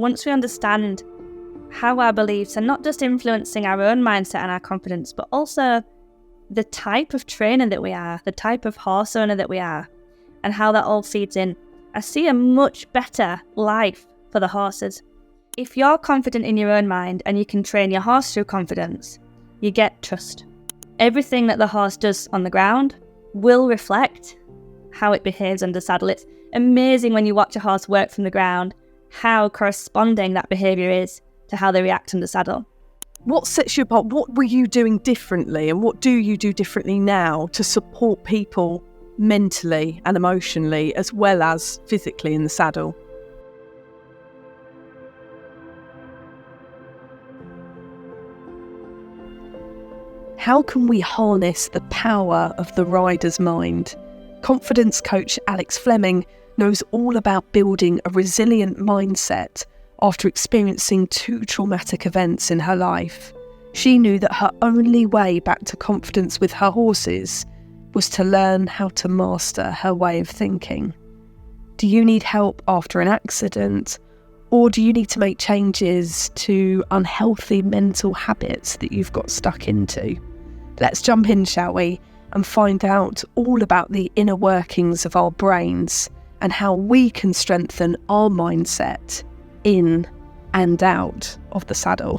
once we understand how our beliefs are not just influencing our own mindset and our confidence, but also the type of trainer that we are, the type of horse owner that we are, and how that all feeds in, I see a much better life for the horses. If you're confident in your own mind and you can train your horse through confidence, you get trust. Everything that the horse does on the ground will reflect how it behaves under saddle. It's amazing when you watch a horse work from the ground, how corresponding that behaviour is to how they react under saddle. What sets you apart? What were you doing differently, and what do you do differently now to support people mentally and emotionally as well as physically in the saddle? How can we harness the power of the rider's mind? Confidence coach Alex Fleming knows all about building a resilient mindset after experiencing 2 traumatic events in her life. She knew that her only way back to confidence with her horses was to learn how to master her way of thinking. Do you need help after an accident, or do you need to make changes to unhealthy mental habits that you've got stuck into? Let's jump in, shall we, and find out all about the inner workings of our brains and how we can strengthen our mindset in and out of the saddle.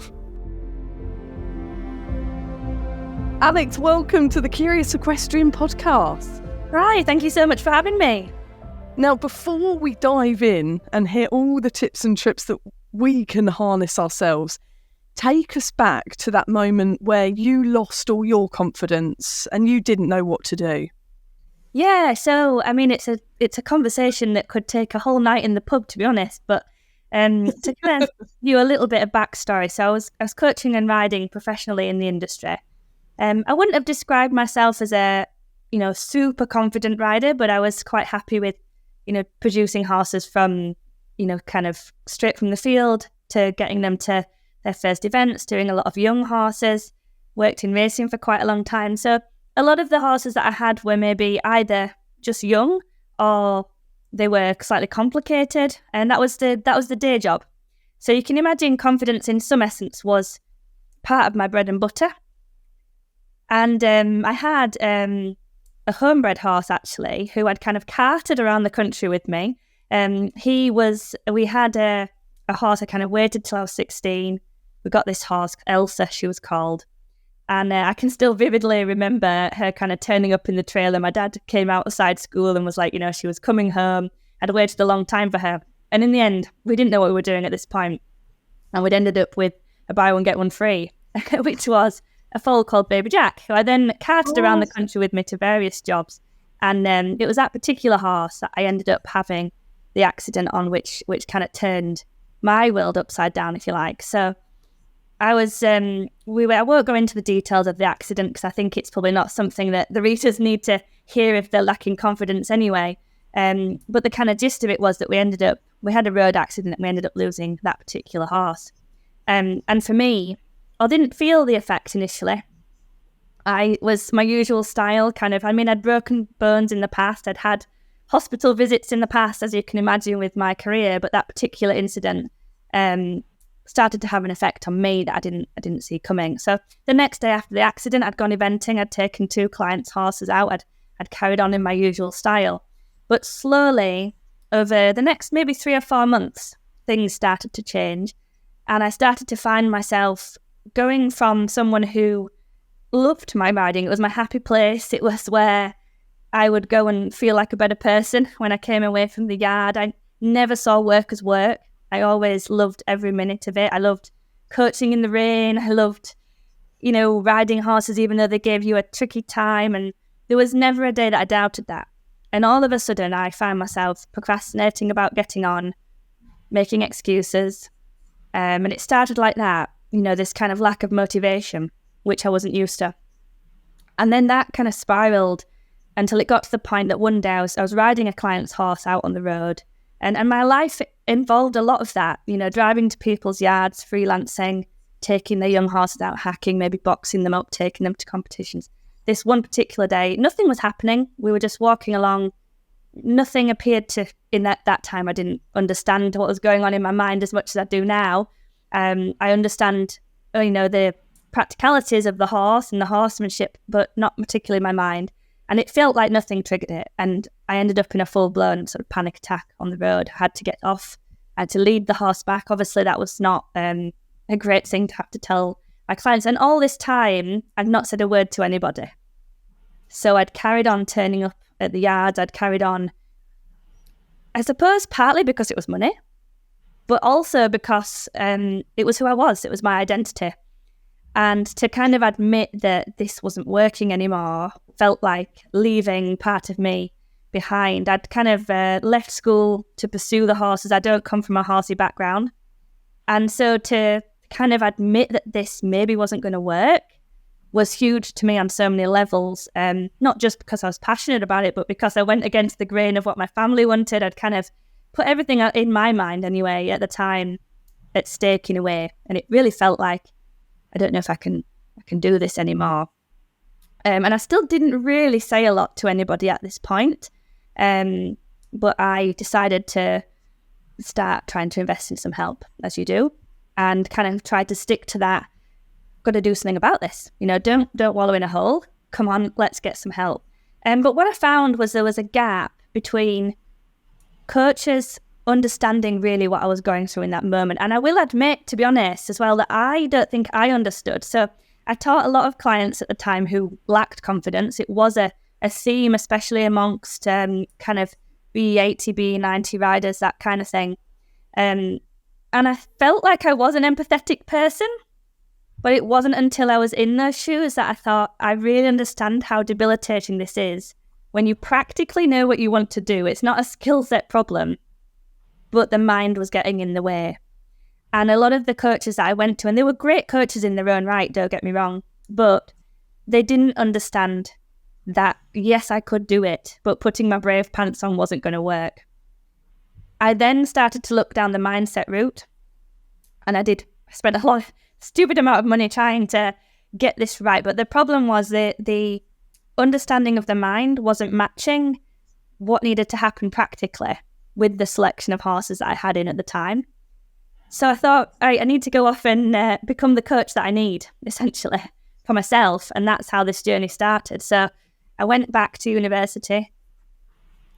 Alex, welcome to the Curious Equestrian podcast. Right, thank you so much for having me. Now, before we dive in and hear all the tips and tricks that we can harness ourselves, take us back to that moment where you lost all your confidence and you didn't know what to do. Yeah, so I mean, it's a conversation that could take a whole night in the pub, to be honest. But to kind of give you a little bit of backstory, so I was coaching and riding professionally in the industry. I wouldn't have described myself as a super confident rider, but I was quite happy with producing horses from kind of straight from the field to getting them to their first events, doing a lot of young horses. Worked in racing for quite a long time, so a lot of the horses that I had were maybe either just young or they were slightly complicated, and that was the day job. So you can imagine confidence in some essence was part of my bread and butter. And I had a homebred horse actually who I'd kind of carted around the country with me. We had a horse I kind of waited till I was 16. We got this horse, Elsa she was called. And I can still vividly remember her kind of turning up in the trailer. My dad came outside school and was like, she was coming home. I'd waited a long time for her. And in the end, we didn't know what we were doing at this point. And we'd ended up with a buy one, get one free, which was a foal called Baby Jack, who I then carted around the country with me to various jobs. And it was that particular horse that I ended up having the accident on, which kind of turned my world upside down, if you like. So I won't go into the details of the accident because I think it's probably not something that the readers need to hear if they're lacking confidence anyway. But the kind of gist of it was that we had a road accident and we ended up losing that particular horse. And for me, I didn't feel the effect initially. I was my usual style I'd broken bones in the past. I'd had hospital visits in the past, as you can imagine with my career, but that particular incident started to have an effect on me that I didn't see coming. So the next day after the accident, I'd gone eventing. I'd taken 2 clients' horses out. I'd carried on in my usual style. But slowly, over the next maybe 3 or 4 months, things started to change. And I started to find myself going from someone who loved my riding. It was my happy place. It was where I would go and feel like a better person when I came away from the yard. I never saw work as work. I always loved every minute of it. I loved coaching in the rain. I loved, riding horses, even though they gave you a tricky time. And there was never a day that I doubted that. And all of a sudden, I found myself procrastinating about getting on, making excuses. And it started like that, this kind of lack of motivation, which I wasn't used to. And then that kind of spiraled until it got to the point that one day I was riding a client's horse out on the road. And my life involved a lot of that, driving to people's yards, freelancing, taking their young horses out hacking, maybe boxing them up, taking them to competitions. This one particular day, nothing was happening. We were just walking along nothing appeared to, in that time, I didn't understand what was going on in my mind as much as I do now. I understand, the practicalities of the horse and the horsemanship, but not particularly my mind. And it felt like nothing triggered it. And I ended up in a full-blown sort of panic attack on the road. I had to get off. I had to lead the horse back. Obviously, that was not a great thing to have to tell my clients. And all this time, I'd not said a word to anybody. So I'd carried on turning up at the yards. I'd carried on, I suppose, partly because it was money, but also because it was who I was. It was my identity. And to kind of admit that this wasn't working anymore felt like leaving part of me behind. I'd kind of left school to pursue the horses. I don't come from a horsey background. And so to kind of admit that this maybe wasn't going to work was huge to me on so many levels. Not just because I was passionate about it, but because I went against the grain of what my family wanted. I'd kind of put everything in my mind anyway at the time at stake in a way. And it really felt like, I don't know if I can do this anymore. And I still didn't really say a lot to anybody at this point. But I decided to start trying to invest in some help, as you do, and kind of tried to stick to that. Got to do something about this. Don't wallow in a hole. Come on, let's get some help. But what I found was there was a gap between coaches understanding really what I was going through in that moment. And I will admit, to be honest, as well, that I don't think I understood. So I taught a lot of clients at the time who lacked confidence. It was a theme, especially amongst kind of B80, B90 riders, that kind of thing. And I felt like I was an empathetic person, but it wasn't until I was in those shoes that I thought, I really understand how debilitating this is. When you practically know what you want to do, it's not a skill set problem, but the mind was getting in the way. And a lot of the coaches that I went to, and they were great coaches in their own right, don't get me wrong, but they didn't understand that, yes, I could do it, but putting my brave pants on wasn't going to work. I then started to look down the mindset route, and I spent a lot of stupid amount of money trying to get this right. But the problem was the understanding of the mind wasn't matching what needed to happen practically with the selection of horses that I had in at the time. So I thought, I need to go off and become the coach that I need, essentially, for myself. And that's how this journey started. So I went back to university,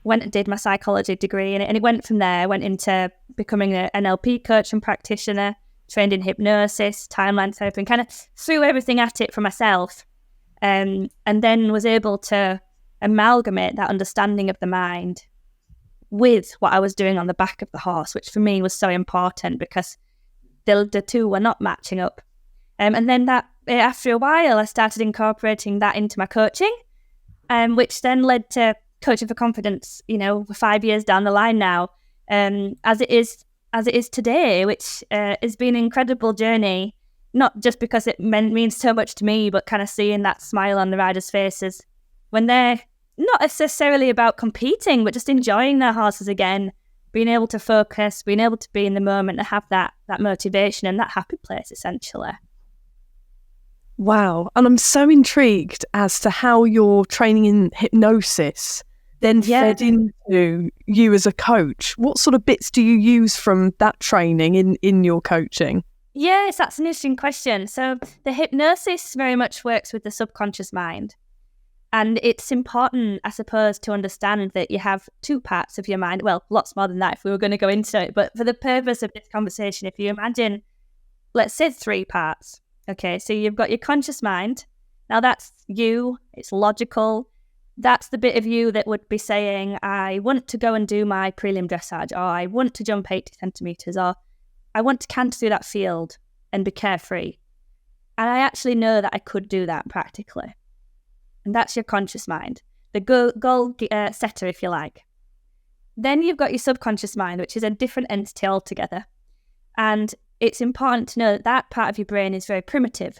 went and did my psychology degree, and it went from there. I went into becoming an NLP coach and practitioner, trained in hypnosis, timeline therapy, and kind of threw everything at it for myself. And then was able to amalgamate that understanding of the mind with what I was doing on the back of the horse, which for me was so important because the two were not matching up. And then that after a while, I started incorporating that into my coaching, which then led to Coaching for Confidence, 5 years down the line now, as it is today, which has been an incredible journey, not just because it means so much to me, but kind of seeing that smile on the riders' faces when they're not necessarily about competing, but just enjoying their horses again, being able to focus, being able to be in the moment and have that motivation and that happy place, essentially. Wow. And I'm so intrigued as to how your training in hypnosis then fed into you as a coach. What sort of bits do you use from that training in your coaching? Yes, that's an interesting question. So the hypnosis very much works with the subconscious mind. And it's important, I suppose, to understand that you have two parts of your mind. Well, lots more than that if we were going to go into it. But for the purpose of this conversation, if you imagine, let's say 3 parts. Okay, so you've got your conscious mind. Now that's you. It's logical. That's the bit of you that would be saying, I want to go and do my prelim dressage, or I want to jump 80 centimetres, or I want to canter through that field and be carefree. And I actually know that I could do that practically. And that's your conscious mind, the goal setter, if you like. Then you've got your subconscious mind, which is a different entity altogether. And it's important to know that that part of your brain is very primitive.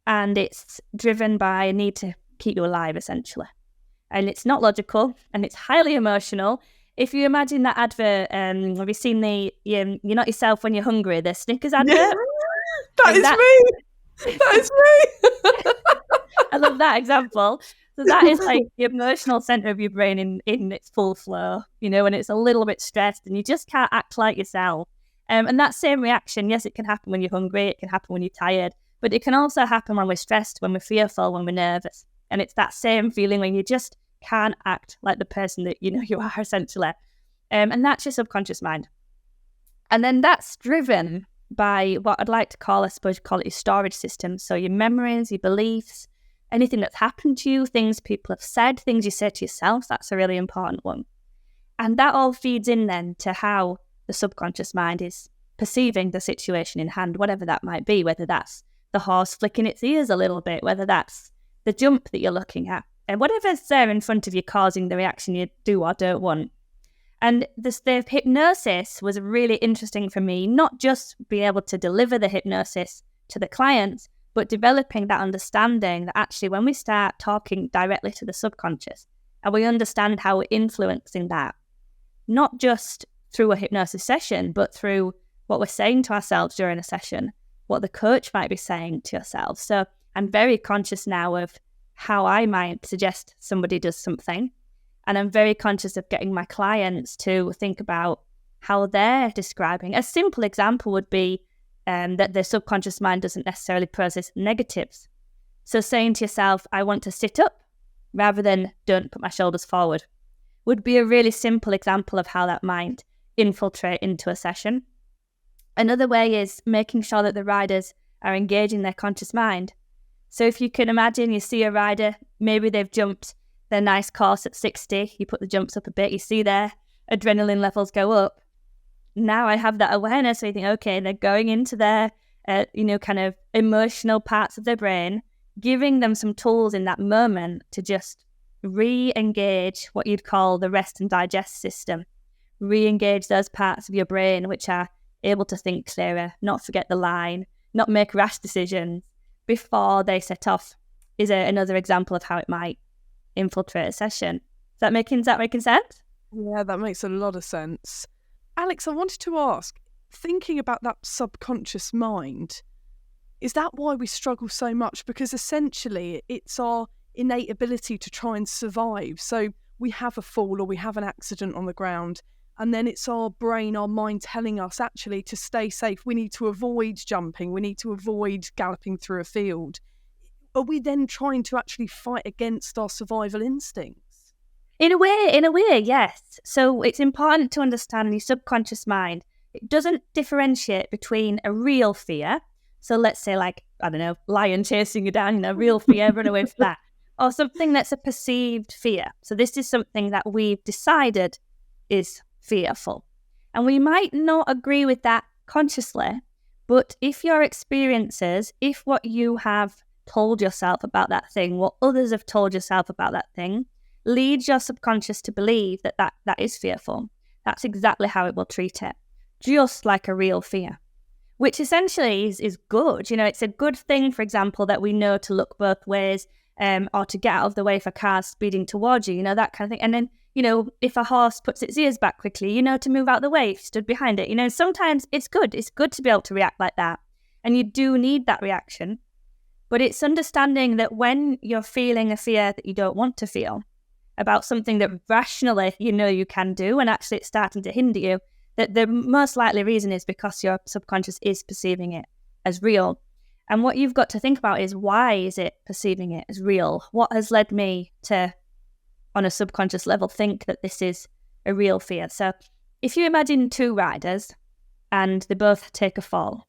And it's driven by a need to keep you alive, essentially. And it's not logical, and it's highly emotional. If you imagine that advert, have you seen you're not yourself when you're hungry, the Snickers advert? That is me! That is me! I love that example. So that is like the emotional center of your brain in its full flow, when it's a little bit stressed and you just can't act like yourself. And that same reaction, yes, it can happen when you're hungry, it can happen when you're tired, but it can also happen when we're stressed, when we're fearful, when we're nervous. And it's that same feeling when you just can't act like the person that you are, essentially. And that's your subconscious mind. And then that's driven by what I'd like to call, I suppose you call it your storage system. So your memories, your beliefs, anything that's happened to you, things people have said, things you say to yourself, that's a really important one. And that all feeds in then to how the subconscious mind is perceiving the situation in hand, whatever that might be, whether that's the horse flicking its ears a little bit, whether that's the jump that you're looking at, and whatever's there in front of you causing the reaction you do or don't want. And the hypnosis was really interesting for me, not just being able to deliver the hypnosis to the clients, but developing that understanding that actually when we start talking directly to the subconscious and we understand how we're influencing that, not just through a hypnosis session, but through what we're saying to ourselves during a session, what the coach might be saying to yourself. So I'm very conscious now of how I might suggest somebody does something. And I'm very conscious of getting my clients to think about how they're describing. A simple example would be that the subconscious mind doesn't necessarily process negatives. So saying to yourself, I want to sit up rather than don't put my shoulders forward would be a really simple example of how that might infiltrate into a session. Another way is making sure that the riders are engaging their conscious mind. So if you can imagine, you see a rider, maybe they've jumped their nice course at 60, you put the jumps up a bit, you see their adrenaline levels go up. Now I have that awareness, so you think, okay, they're going into their, kind of emotional parts of their brain, giving them some tools in that moment to just re-engage what you'd call the rest and digest system. Re-engage those parts of your brain which are able to think clearer, not forget the line, not make rash decisions before they set off, is another example of how it might infiltrate a session. Is that making sense? Yeah, that makes a lot of sense. Alex, I wanted to ask, thinking about that subconscious mind, is that why we struggle so much? Because essentially it's our innate ability to try and survive. So we have a fall or we have an accident on the ground, and then it's our brain, our mind telling us actually to stay safe. We need to avoid jumping. We need to avoid galloping through a field. Are we then trying to actually fight against our survival instincts? In a way, yes. So it's important to understand your subconscious mind. It doesn't differentiate between a real fear. So let's say lion chasing you down, real fear, run away from that. Or something that's a perceived fear. So this is something that we've decided is fearful. And we might not agree with that consciously, but if your experiences, if what you have told yourself about that thing, what others have told yourself about that thing, leads your subconscious to believe that is fearful, that's exactly how it will treat it, just like a real fear, which essentially is good. It's a good thing, for example, that we know to look both ways, or to get out of the way for cars speeding towards you, that kind of thing. And then, if a horse puts its ears back quickly, to move out the way if you stood behind it. Sometimes it's good to be able to react like that. And you do need that reaction. But it's understanding that when you're feeling a fear that you don't want to feel about something that rationally you can do, and actually it's starting to hinder you, that the most likely reason is because your subconscious is perceiving it as real. And what you've got to think about is, why is it perceiving it as real? What has led me to, on a subconscious level, think that this is a real fear? So if you imagine two riders and they both take a fall.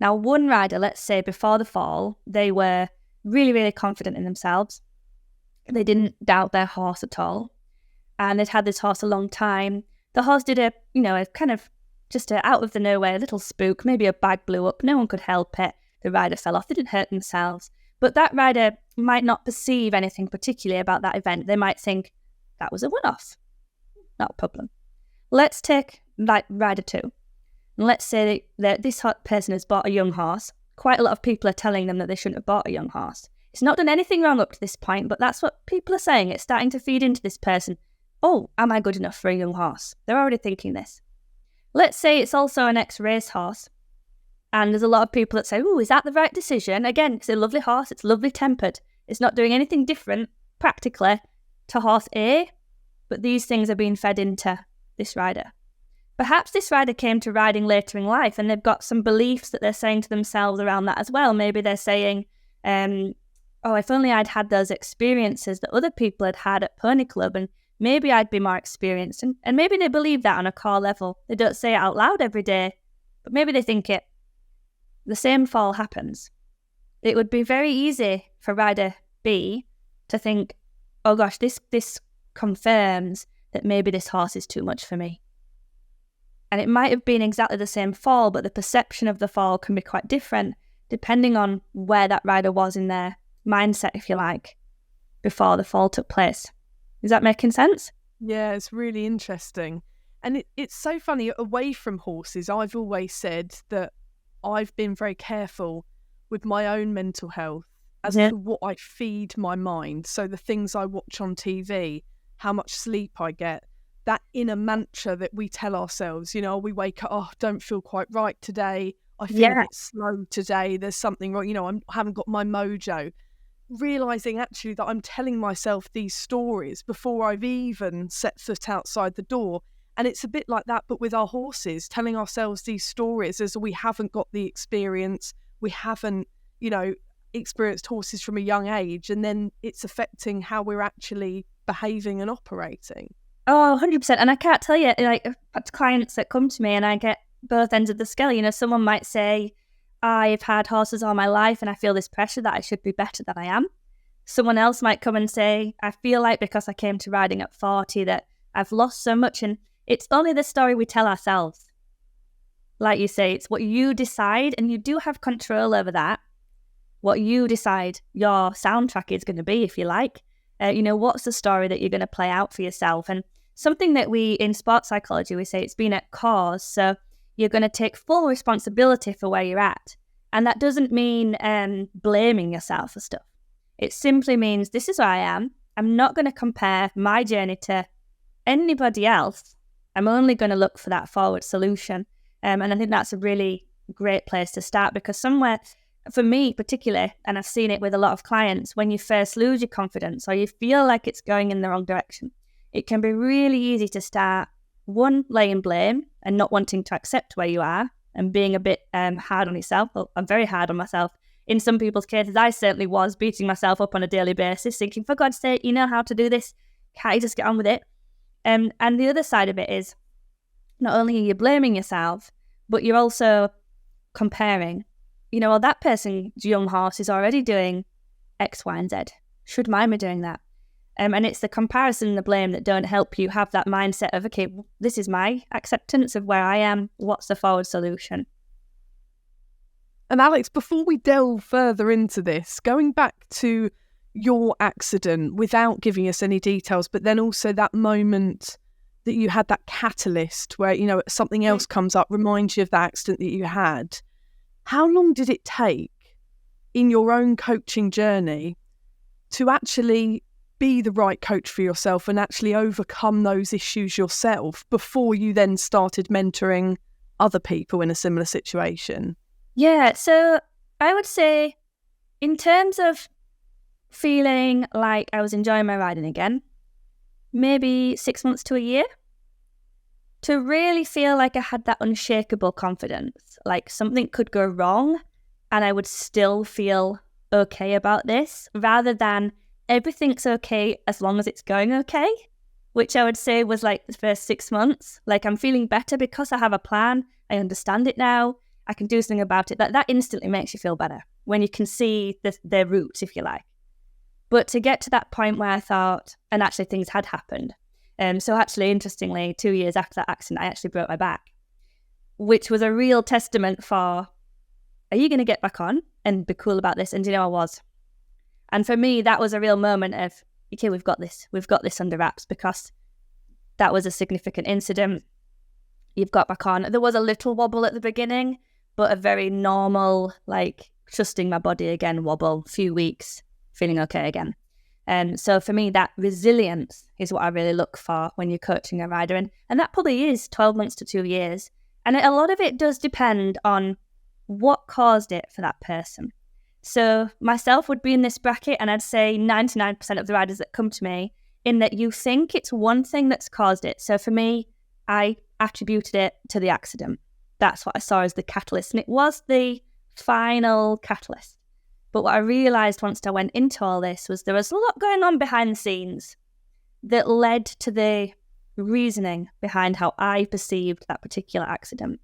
Now, one rider, let's say before the fall, they were really, really confident in themselves. They didn't doubt their horse at all. And they'd had this horse a long time. The horse did a kind of just out of the nowhere little spook. Maybe a bag blew up. No one could help it. The rider fell off. They didn't hurt themselves. But that rider might not perceive anything particularly about that event. They might think that was a one-off. Not a problem. Let's take rider 2. And let's say that this person has bought a young horse. Quite a lot of people are telling them that they shouldn't have bought a young horse. It's not done anything wrong up to this point, but that's what people are saying. It's starting to feed into this person. Oh, am I good enough for a young horse? They're already thinking this. Let's say it's also an ex-race horse. And there's a lot of people that say, oh, is that the right decision? Again, it's a lovely horse. It's lovely tempered. It's not doing anything different practically to horse A, but these things are being fed into this rider. Perhaps this rider came to riding later in life and they've got some beliefs that they're saying to themselves around that as well. Maybe they're saying, oh, if only I'd had those experiences that other people had had at Pony Club, and maybe I'd be more experienced. And maybe they believe that on a core level. They don't say it out loud every day, but maybe they think it. The same fall happens. It would be very easy for rider B to think, oh gosh, this confirms that maybe this horse is too much for me. And it might have been exactly the same fall, but the perception of the fall can be quite different depending on where that rider was in their mindset, if you like, before the fall took place. Is that making sense? Yeah, it's really interesting. And it's so funny, away from horses, I've always said that I've been very careful with my own mental health as to what I feed my mind. So the things I watch on TV, how much sleep I get, that inner mantra that we tell ourselves, you know, we wake up, oh, don't feel quite right today. I feel a bit slow today. There's something wrong. You know, I haven't got my mojo. Realising actually that I'm telling myself these stories before I've even set foot outside the door. And it's a bit like that, but with our horses, telling ourselves these stories as we haven't got the experience, we haven't, you know, experienced horses from a young age, and then it's affecting how we're actually behaving and operating. Oh, 100%. And I can't tell you, like, clients that come to me and I get both ends of the scale. You know, someone might say, I've had horses all my life and I feel this pressure that I should be better than I am. Someone else might come and say, I feel like because I came to riding at 40 that I've lost so much. And it's only the story we tell ourselves. Like you say, it's what you decide, and you do have control over that. What you decide your soundtrack is going to be, if you like. You know, what's the story that you're going to play out for yourself? And something that we, in sports psychology, we say it's been at cause. So you're going to take full responsibility for where you're at. And that doesn't mean blaming yourself for stuff. It simply means this is where I am. I'm not going to compare my journey to anybody else. I'm only going to look for that forward solution. And I think that's a really great place to start, because somewhere, for me particularly, and I've seen it with a lot of clients, when you first lose your confidence or you feel like it's going in the wrong direction, it can be really easy to start, one, laying blame and not wanting to accept where you are and being a bit hard on yourself. Well, I'm very hard on myself. In some people's cases, I certainly was beating myself up on a daily basis, thinking, for God's sake, you know how to do this. Can't you just get on with it? And the other side of it is, not only are you blaming yourself, but you're also comparing. You know, well, that person's young horse is already doing X, Y, and Z. Should mine be doing that? And it's the comparison and the blame that don't help you have that mindset of, okay, this is my acceptance of where I am. What's the forward solution? And Alex, before we delve further into this, going back to your accident, without giving us any details, but then also that moment that you had that catalyst where, you know, something else comes up, reminds you of that accident that you had. How long did it take in your own coaching journey to actually be the right coach for yourself and actually overcome those issues yourself before you then started mentoring other people in a similar situation? Yeah, so I would say in terms of feeling like I was enjoying my riding again, maybe 6 months to a year. To really feel like I had that unshakable confidence, like something could go wrong and I would still feel okay about this, rather than everything's okay as long as it's going okay, which I would say was like the first 6 months. Like, I'm feeling better because I have a plan. I understand it now. I can do something about it. That instantly makes you feel better when you can see their roots, if you like. But to get to that point where I thought, and actually things had happened. So actually, interestingly, 2 years after that accident, I actually broke my back, which was a real testament for, are you going to get back on and be cool about this? And you know, I was. And for me, that was a real moment of, okay, we've got this under wraps, because that was a significant incident. You've got back on. There was a little wobble at the beginning, but a very normal, like, trusting my body again wobble, few weeks, feeling okay again. So for me, that resilience is what I really look for when you're coaching a rider. And that probably is 12 months to 2 years. And a lot of it does depend on what caused it for that person. So myself would be in this bracket, and I'd say 99% of the riders that come to me, in that you think it's one thing that's caused it. So for me, I attributed it to the accident. That's what I saw as the catalyst, and it was the final catalyst. But what I realised once I went into all this was there was a lot going on behind the scenes that led to the reasoning behind how I perceived that particular accident.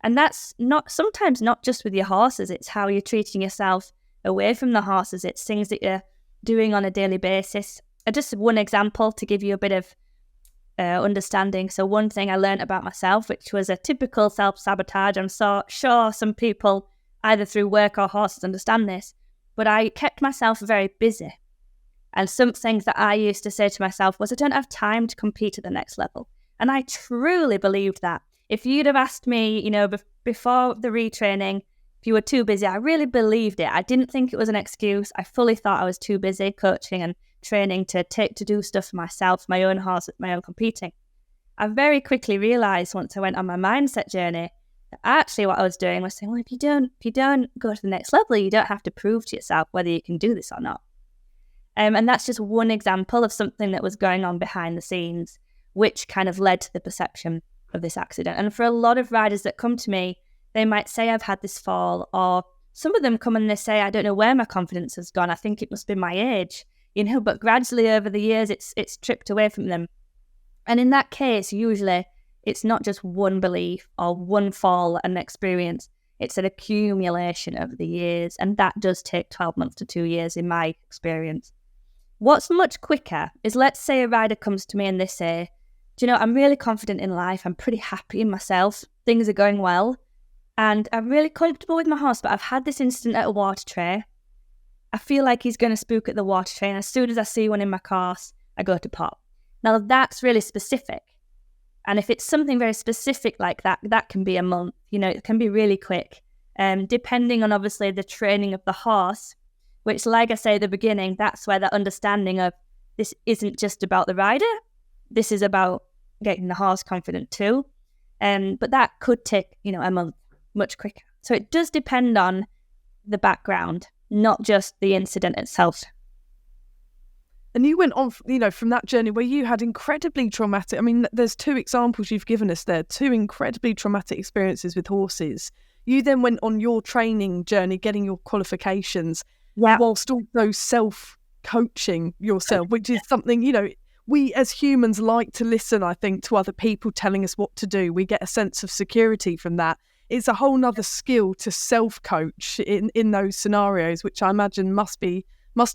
And that's sometimes not just with your horses, it's how you're treating yourself away from the horses. It's things that you're doing on a daily basis. Just one example to give you a bit of understanding. So one thing I learned about myself, which was a typical self-sabotage, I'm so sure some people either through work or horses understand this, but I kept myself very busy. And some things that I used to say to myself was, I don't have time to compete at the next level. And I truly believed that. If you'd have asked me, before the retraining, if you were too busy, I really believed it. I didn't think it was an excuse. I fully thought I was too busy coaching and training to do stuff for myself, my own horse, my own competing. I very quickly realised once I went on my mindset journey that actually what I was doing was saying, well, if you don't go to the next level, you don't have to prove to yourself whether you can do this or not. And that's just one example of something that was going on behind the scenes, which kind of led to the perception of this accident. And for a lot of riders that come to me, they might say, I've had this fall, or some of them come and they say, I don't know where my confidence has gone. I think it must be my age, but gradually over the years, it's tripped away from them. And in that case, usually it's not just one belief or one fall and experience. It's an accumulation over the years. And that does take 12 months to 2 years in my experience. What's much quicker is, let's say a rider comes to me and they say, I'm really confident in life. I'm pretty happy in myself. Things are going well. And I'm really comfortable with my horse, but I've had this incident at a water tray. I feel like he's going to spook at the water tray. And as soon as I see one in my course, I go to pop. Now that's really specific. And if it's something very specific like that, that can be a month. It can be really quick. Depending on obviously the training of the horse, which, like I say at the beginning, that's where the understanding of this isn't just about the rider. This is about getting the horse confident too. But that could take, a month, much quicker. So it does depend on the background, not just the incident itself. And you went on, from that journey where you had incredibly traumatic, there's two examples you've given us there, two incredibly traumatic experiences with horses. You then went on your training journey, getting your qualifications, whilst also self-coaching yourself, which is something, we as humans like to listen, I think, to other people telling us what to do. We get a sense of security from that. It's a whole nother skill to self-coach in those scenarios, which I imagine must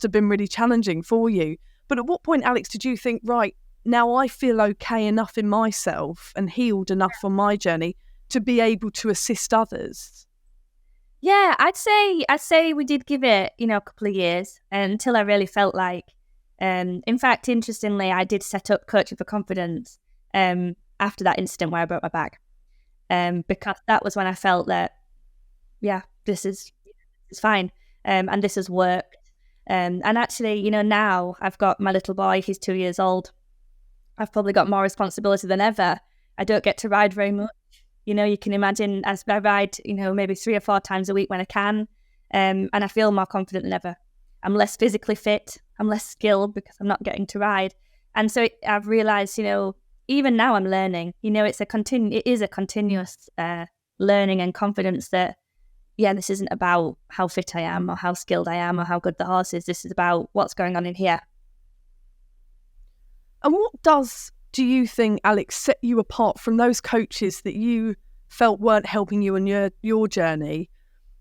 have been really challenging for you. But at what point, Alex, did you think, right, now I feel okay enough in myself and healed enough on my journey to be able to assist others? Yeah, I'd say we did give it, a couple of years until I really felt like, in fact, interestingly, I did set up Coaching for Confidence after that incident where I broke my back, because that was when I felt that, this is fine, and this has worked. And actually, now I've got my little boy, he's 2 years old. I've probably got more responsibility than ever. I don't get to ride very much. You can imagine, as I ride, maybe 3 or 4 times a week when I can. And I feel more confident than ever. I'm less physically fit. I'm less skilled because I'm not getting to ride. And so I've realized, even now I'm learning, it is a continuous learning and confidence that, this isn't about how fit I am or how skilled I am or how good the horse is. This is about what's going on in here. And what do you think, Alex, set you apart from those coaches that you felt weren't helping you on your journey?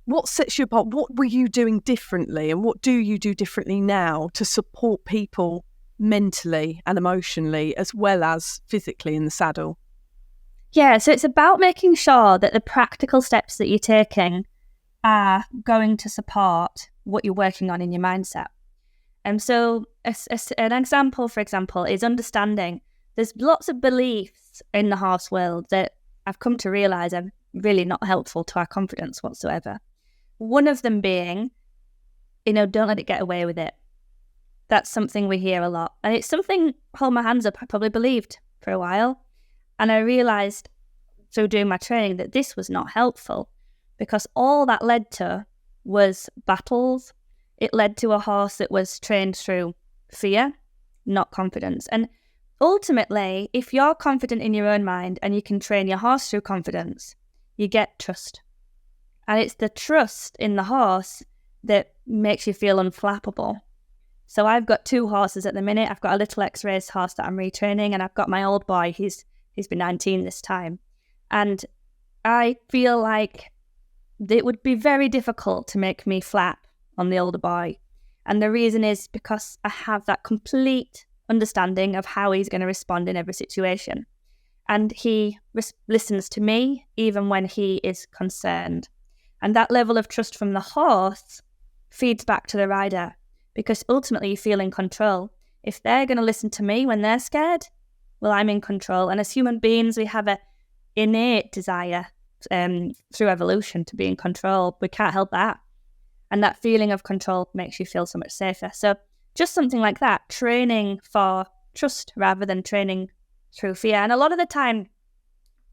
What sets you apart? What were you doing differently, and what do you do differently now to support people mentally and emotionally as well as physically in the saddle? Yeah, so it's about making sure that the practical steps that you're taking are going to support what you're working on in your mindset. And so an example, for example, is understanding there's lots of beliefs in the horse world that I've come to realise are really not helpful to our confidence whatsoever. One of them being, don't let it get away with it. That's something we hear a lot. And it's something, hold my hands up, I probably believed for a while. And I realised through doing my training that this was not helpful, because all that led to was battles. It led to a horse that was trained through fear, not confidence. And ultimately, if you're confident in your own mind and you can train your horse through confidence, you get trust. And it's the trust in the horse that makes you feel unflappable. So I've got 2 horses at the minute. I've got a little ex-race horse that I'm retraining, and I've got my old boy. He's been 19 this time. And I feel like it would be very difficult to make me flap on the older boy. And the reason is because I have that complete understanding of how he's going to respond in every situation. And he listens to me even when he is concerned. And that level of trust from the horse feeds back to the rider, because ultimately you feel in control. If they're going to listen to me when they're scared, well, I'm in control. And as human beings, we have an innate desire through evolution to be in control. We can't help that. And that feeling of control makes you feel so much safer. So just something like that, training for trust rather than training through fear. And a lot of the time,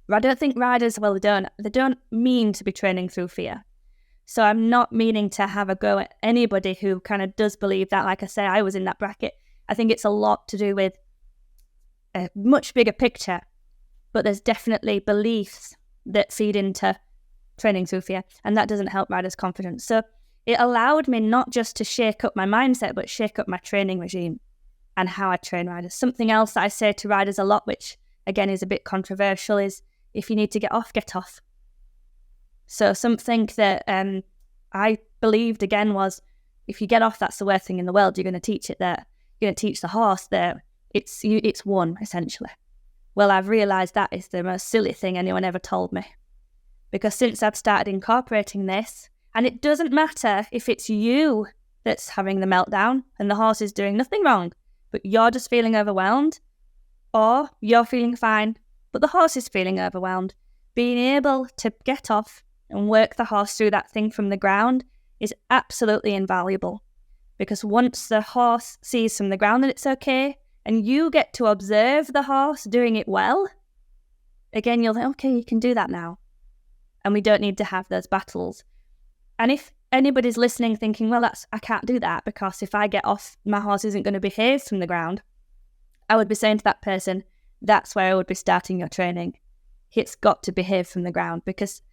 I don't think riders, well, they don't mean to be training through fear. So I'm not meaning to have a go at anybody who kind of does believe that. Like I say, I was in that bracket. I think it's a lot to do with a much bigger picture, but there's definitely beliefs that feed into training through fear, and that doesn't help riders' confidence. So it allowed me not just to shake up my mindset, but shake up my training regime and how I train riders. Something else that I say to riders a lot, which again is a bit controversial, is if you need to get off, get off. So something that I believed again was, if you get off, that's the worst thing in the world. You're going to teach it there. You're going to teach the horse that it's won, essentially. Well, I've realised that is the most silly thing anyone ever told me. Because since I've started incorporating this, and it doesn't matter if it's you that's having the meltdown and the horse is doing nothing wrong, but you're just feeling overwhelmed, or you're feeling fine, but the horse is feeling overwhelmed. Being able to get off and work the horse through that thing from the ground is absolutely invaluable. Because once the horse sees from the ground that it's okay, and you get to observe the horse doing it well, again, you'll think, okay, you can do that now. And we don't need to have those battles. And if anybody's listening thinking, well, I can't do that because if I get off, my horse isn't going to behave from the ground, I would be saying to that person, that's where I would be starting your training. It's got to behave from the ground, because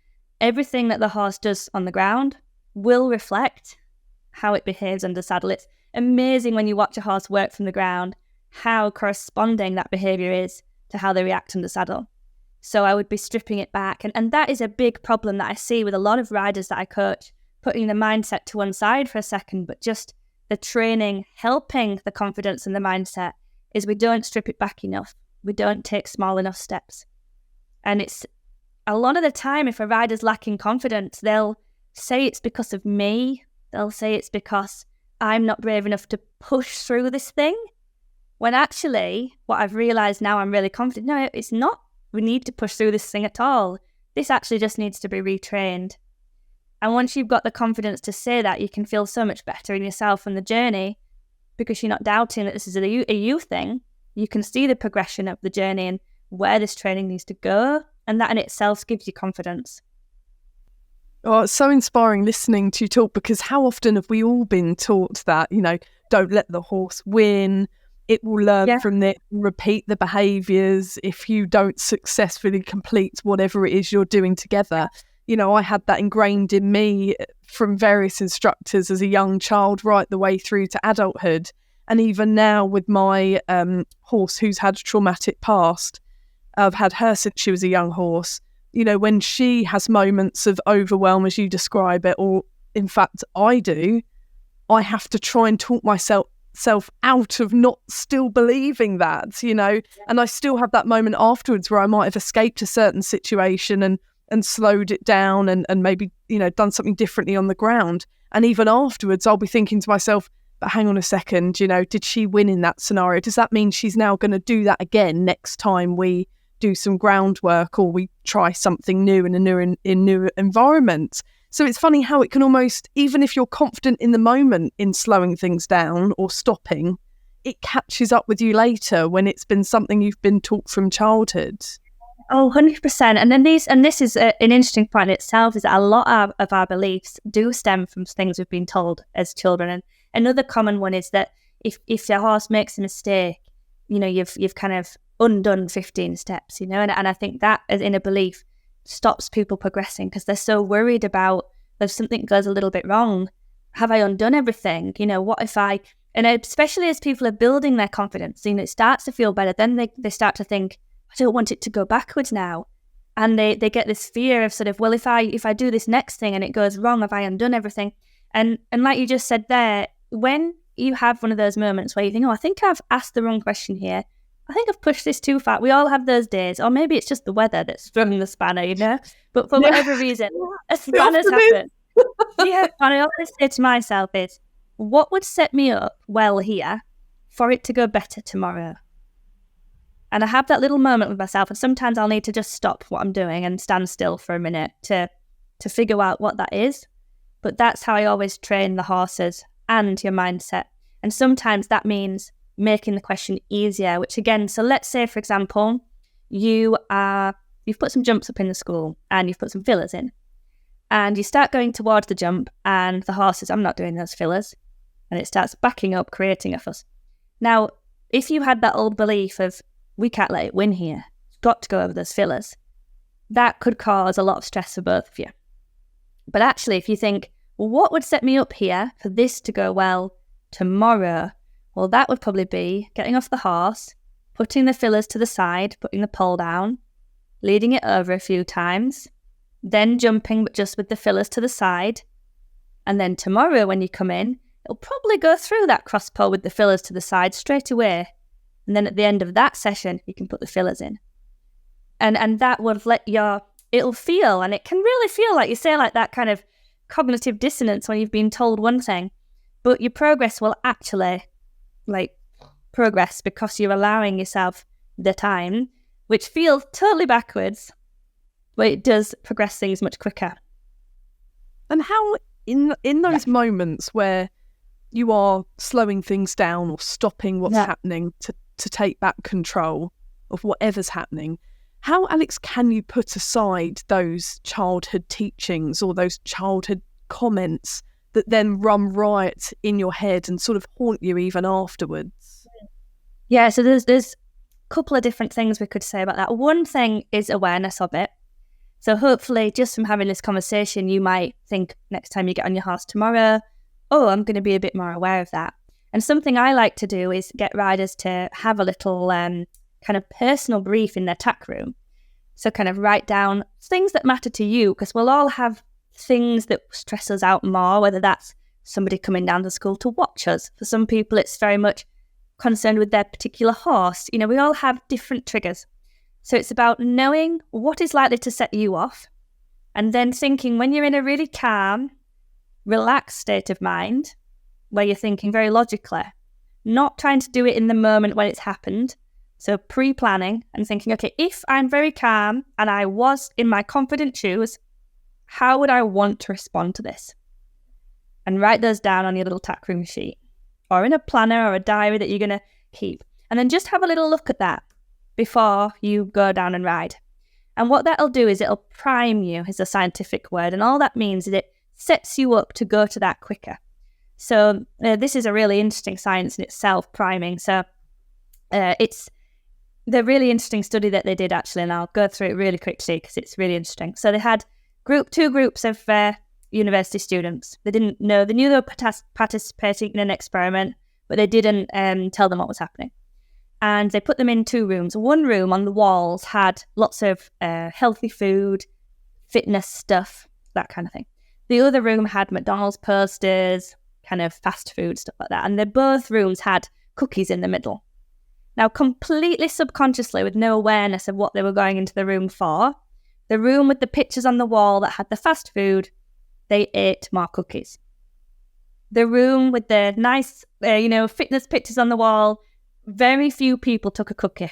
everything that the horse does on the ground will reflect how it behaves under saddle. It's amazing when you watch a horse work from the ground, how corresponding that behaviour is to how they react under saddle. So I would be stripping it back. And that is a big problem that I see with a lot of riders that I coach, putting the mindset to one side for a second, but just the training, helping the confidence and the mindset, is we don't strip it back enough. We don't take small enough steps. And it's a lot of the time, if a rider's lacking confidence, they'll say it's because of me. They'll say it's because I'm not brave enough to push through this thing. When actually, what I've realised now, I'm really confident, no, it's not. We need to push through this thing at all. This actually just needs to be retrained. And once you've got the confidence to say that, you can feel so much better in yourself and the journey, because you're not doubting that this is a you thing. You can see the progression of the journey and where this training needs to go. And that in itself gives you confidence. Oh, it's so inspiring listening to you talk, because how often have we all been taught that, don't let the horse win. It will learn from it, repeat the behaviours if you don't successfully complete whatever it is you're doing together. I had that ingrained in me from various instructors as a young child right the way through to adulthood. And even now with my horse who's had a traumatic past, I've had her since she was a young horse. When she has moments of overwhelm, as you describe it, or in fact I do, I have to try and talk myself out of not still believing that, and I still have that moment afterwards where I might have escaped a certain situation and slowed it down and maybe, done something differently on the ground. And even afterwards, I'll be thinking to myself, but hang on a second, did she win in that scenario? Does that mean she's now going to do that again next time we do some groundwork or we try something new in a new environment? So it's funny how it can almost, even if you're confident in the moment in slowing things down or stopping, it catches up with you later when it's been something you've been taught from childhood. Oh, 100%. And then this is an interesting point in itself, is that a lot of our beliefs do stem from things we've been told as children. And another common one is that if your horse makes a mistake, you've kind of undone 15 steps, and I think that as in a belief stops people progressing, because they're so worried about if something goes a little bit wrong, have I undone everything? What if and especially as people are building their confidence, it starts to feel better. Then they start to think, I don't want it to go backwards now. And they get this fear of sort of, well, if I do this next thing and it goes wrong, have I undone everything? And like you just said there, when you have one of those moments where you think, oh, I think I've asked the wrong question here. I think I've pushed this too far. We all have those days. Or maybe it's just the weather that's throwing the spanner, But for whatever reason, a spanner's happened. Yeah, and I always say to myself is, what would set me up well here for it to go better tomorrow? And I have that little moment with myself, and sometimes I'll need to just stop what I'm doing and stand still for a minute to figure out what that is. But that's how I always train the horses and your mindset. And sometimes that means making the question easier, which again, so let's say, for example, you've put some jumps up in the school and you've put some fillers in. And you start going towards the jump and the horse says, I'm not doing those fillers. And it starts backing up, creating a fuss. Now, if you had that old belief of, we can't let it win here, it's got to go over those fillers, that could cause a lot of stress for both of you. But actually, if you think, well, what would set me up here for this to go well tomorrow? Well, that would probably be getting off the horse, putting the fillers to the side, putting the pole down, leading it over a few times, then jumping, but just with the fillers to the side. And then tomorrow when you come in, it'll probably go through that cross pole with the fillers to the side straight away. And then at the end of that session, you can put the fillers in. And that will it'll feel, and it can really feel like you say, like that kind of cognitive dissonance when you've been told one thing, but your progress will actually progress because you're allowing yourself the time, which feels totally backwards, but it does progress things much quicker. And how in those moments where you are slowing things down or stopping what's happening to take back control of whatever's happening, how, Alex, can you put aside those childhood teachings or those childhood comments that then run riot in your head and sort of haunt you even afterwards? Yeah, so there's a couple of different things we could say about that. One thing is awareness of it. So hopefully just from having this conversation, you might think next time you get on your horse tomorrow, oh, I'm going to be a bit more aware of that. And something I like to do is get riders to have a little kind of personal brief in their tack room. So kind of write down things that matter to you, because we'll all have things that stress us out more, whether that's somebody coming down to school to watch us. For some people, it's very much concerned with their particular horse. We all have different triggers. So it's about knowing what is likely to set you off, and then thinking when you're in a really calm, relaxed state of mind, where you're thinking very logically, not trying to do it in the moment when it's happened. So pre-planning and thinking, okay, if I'm very calm and I was in my confident shoes, how would I want to respond to this? And write those down on your little tack room sheet or in a planner or a diary that you're going to keep. And then just have a little look at that before you go down and ride. And what that'll do is it'll prime you, is a scientific word. And all that means is it sets you up to go to that quicker. So this is a really interesting science in itself, priming. So it's the really interesting study that they did, actually, and I'll go through it really quickly because it's really interesting. So they had two groups of university students. They knew they were participating in an experiment, but they didn't tell them what was happening. And they put them in two rooms. One room on the walls had lots of healthy food, fitness stuff, that kind of thing. The other room had McDonald's posters, kind of fast food, stuff like that. And both rooms had cookies in the middle. Now, completely subconsciously, with no awareness of what they were going into the room for, the room with the pictures on the wall that had the fast food, they ate more cookies. The room with the nice, fitness pictures on the wall, very few people took a cookie.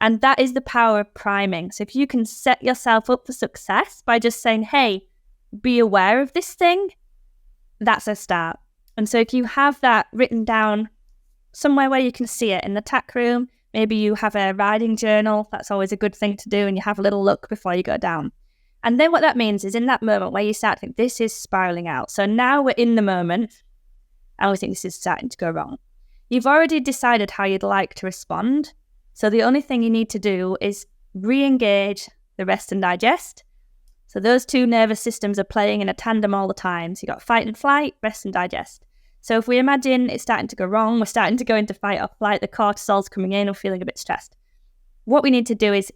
And that is the power of priming. So if you can set yourself up for success by just saying, hey, be aware of this thing, that's a start. And so if you have that written down somewhere where you can see it, in the tack room, Maybe you have a riding journal. That's always a good thing to do, and you have a little look before you go down. And then what that means is in that moment where you start to think this is spiraling out. So now we're in the moment and we think this is starting to go wrong. You've already decided how you'd like to respond. So the only thing you need to do is re-engage the rest and digest. So those two nervous systems are playing in a tandem all the time. So you've got fight and flight, rest and digest. So if we imagine it's starting to go wrong, we're starting to go into fight or flight, the cortisol's coming in, we're feeling a bit stressed. What we need to do is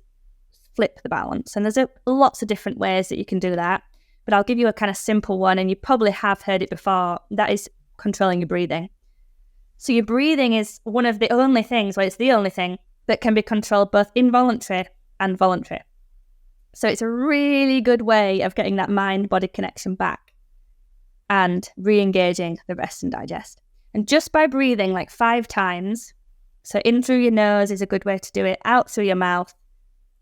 flip the balance. And there's lots of different ways that you can do that. But I'll give you a kind of simple one, and you probably have heard it before. That is controlling your breathing. So your breathing is one of the only things, well, it's the only thing that can be controlled both involuntary and voluntary. So it's a really good way of getting that mind-body connection back and re-engaging the rest and digest. And just by breathing like 5 times, so in through your nose is a good way to do it, out through your mouth,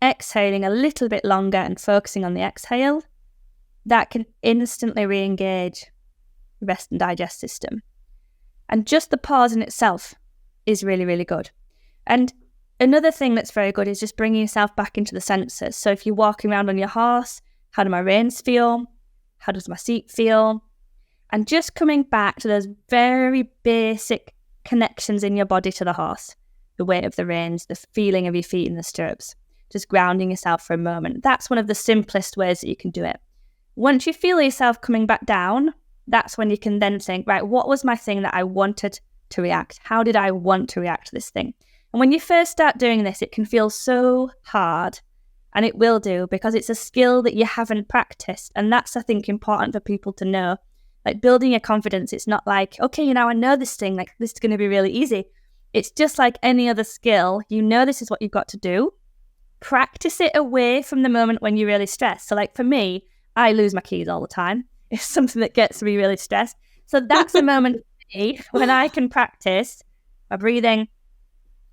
exhaling a little bit longer and focusing on the exhale, that can instantly re-engage the rest and digest system. And just the pause in itself is really, really good. And another thing that's very good is just bringing yourself back into the senses. So if you're walking around on your horse, how do my reins feel? How does my seat feel? And just coming back to those very basic connections in your body to the horse, the weight of the reins, the feeling of your feet in the stirrups, just grounding yourself for a moment. That's one of the simplest ways that you can do it. Once you feel yourself coming back down, that's when you can then think, right, what was my thing that I wanted to react? How did I want to react to this thing? And when you first start doing this, it can feel so hard, and it will do, because it's a skill that you haven't practiced. And that's, I think, important for people to know. Like building your confidence, it's not like, okay, now I know this thing, like this is going to be really easy. It's just like any other skill. You know this is what you've got to do. Practice it away from the moment when you're really stressed. So like for me, I lose my keys all the time. It's something that gets me really stressed. So that's a moment for me when I can practice my breathing,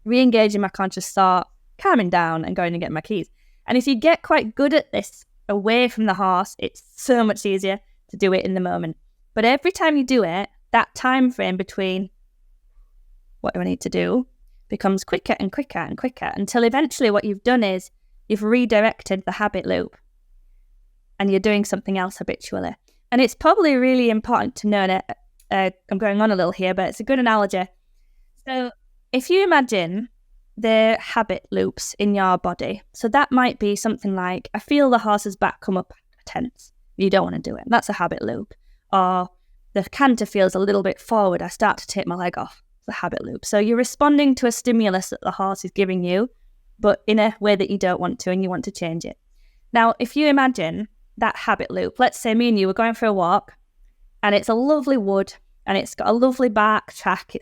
re-engaging my conscious thought, calming down and going and getting my keys. And if you get quite good at this away from the horse, it's so much easier to do it in the moment. But every time you do it, that time frame between what do I need to do becomes quicker and quicker and quicker, until eventually what you've done is you've redirected the habit loop and you're doing something else habitually. And it's probably really important to know that, I'm going on a little here, but it's a good analogy. So if you imagine the habit loops in your body, so that might be something like, I feel the horse's back come up tense. You don't want to do it. That's a habit loop. Or the canter feels a little bit forward. I start to take my leg off. It's a habit loop. So you're responding to a stimulus that the horse is giving you, but in a way that you don't want to, and you want to change it. Now, if you imagine that habit loop, let's say me and you were going for a walk, and it's a lovely wood, and it's got a lovely bark track.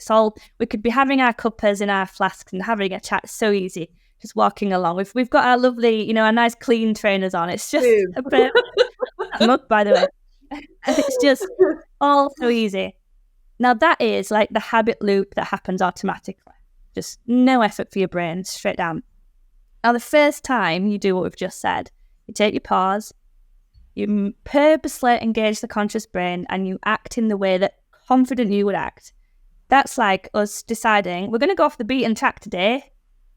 We could be having our cuppers in our flasks and having a chat. It's so easy, just walking along. We've got our lovely, our nice clean trainers on. It's just a bit mug, by the way. And it's just all so easy. Now that is like the habit loop that happens automatically. Just no effort for your brain, straight down. Now the first time you do what we've just said, you take your pause, you purposely engage the conscious brain, and you act in the way that confident you would act. That's like us deciding, we're going to go off the beaten track today.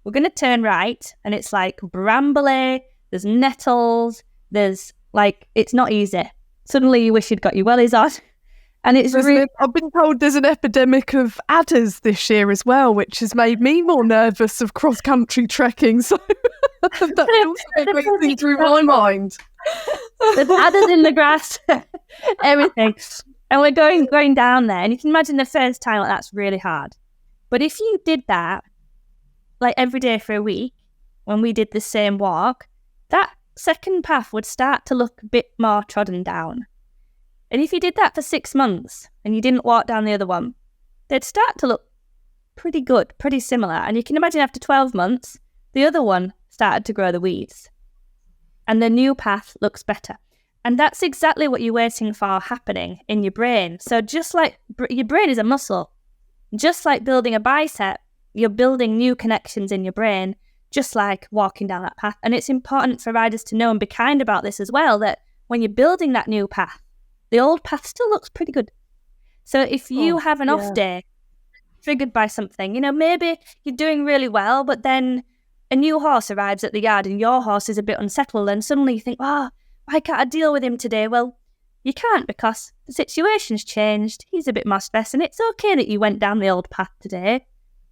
We're going to turn right, and it's like brambly, there's nettles, there's like, it's not easy. Suddenly you wish you'd got your wellies on. And it's really... I've been told there's an epidemic of adders this year as well, which has made me more nervous of cross-country trekking. So that's also racing through my mind. There's adders in the grass, everything. And we're going down there. And you can imagine the first time, like, that's really hard. But if you did that, like every day for a week, when we did the same walk, that second path would start to look a bit more trodden down. And if you did that for 6 months and you didn't walk down the other one, they'd start to look pretty good, pretty similar. And you can imagine after 12 months, the other one started to grow the weeds. And the new path looks better. And that's exactly what you're waiting for happening in your brain. So just like your brain is a muscle, just like building a bicep, you're building new connections in your brain, just like walking down that path. And it's important for riders to know and be kind about this as well, that when you're building that new path, the old path still looks pretty good. So if you have an off day, triggered by something. Maybe you're doing really well, but then a new horse arrives at the yard and your horse is a bit unsettled, and suddenly you think, why can't I deal with him today? Well, you can't, because the situation's changed. He's a bit more stressed, and it's okay that you went down the old path today.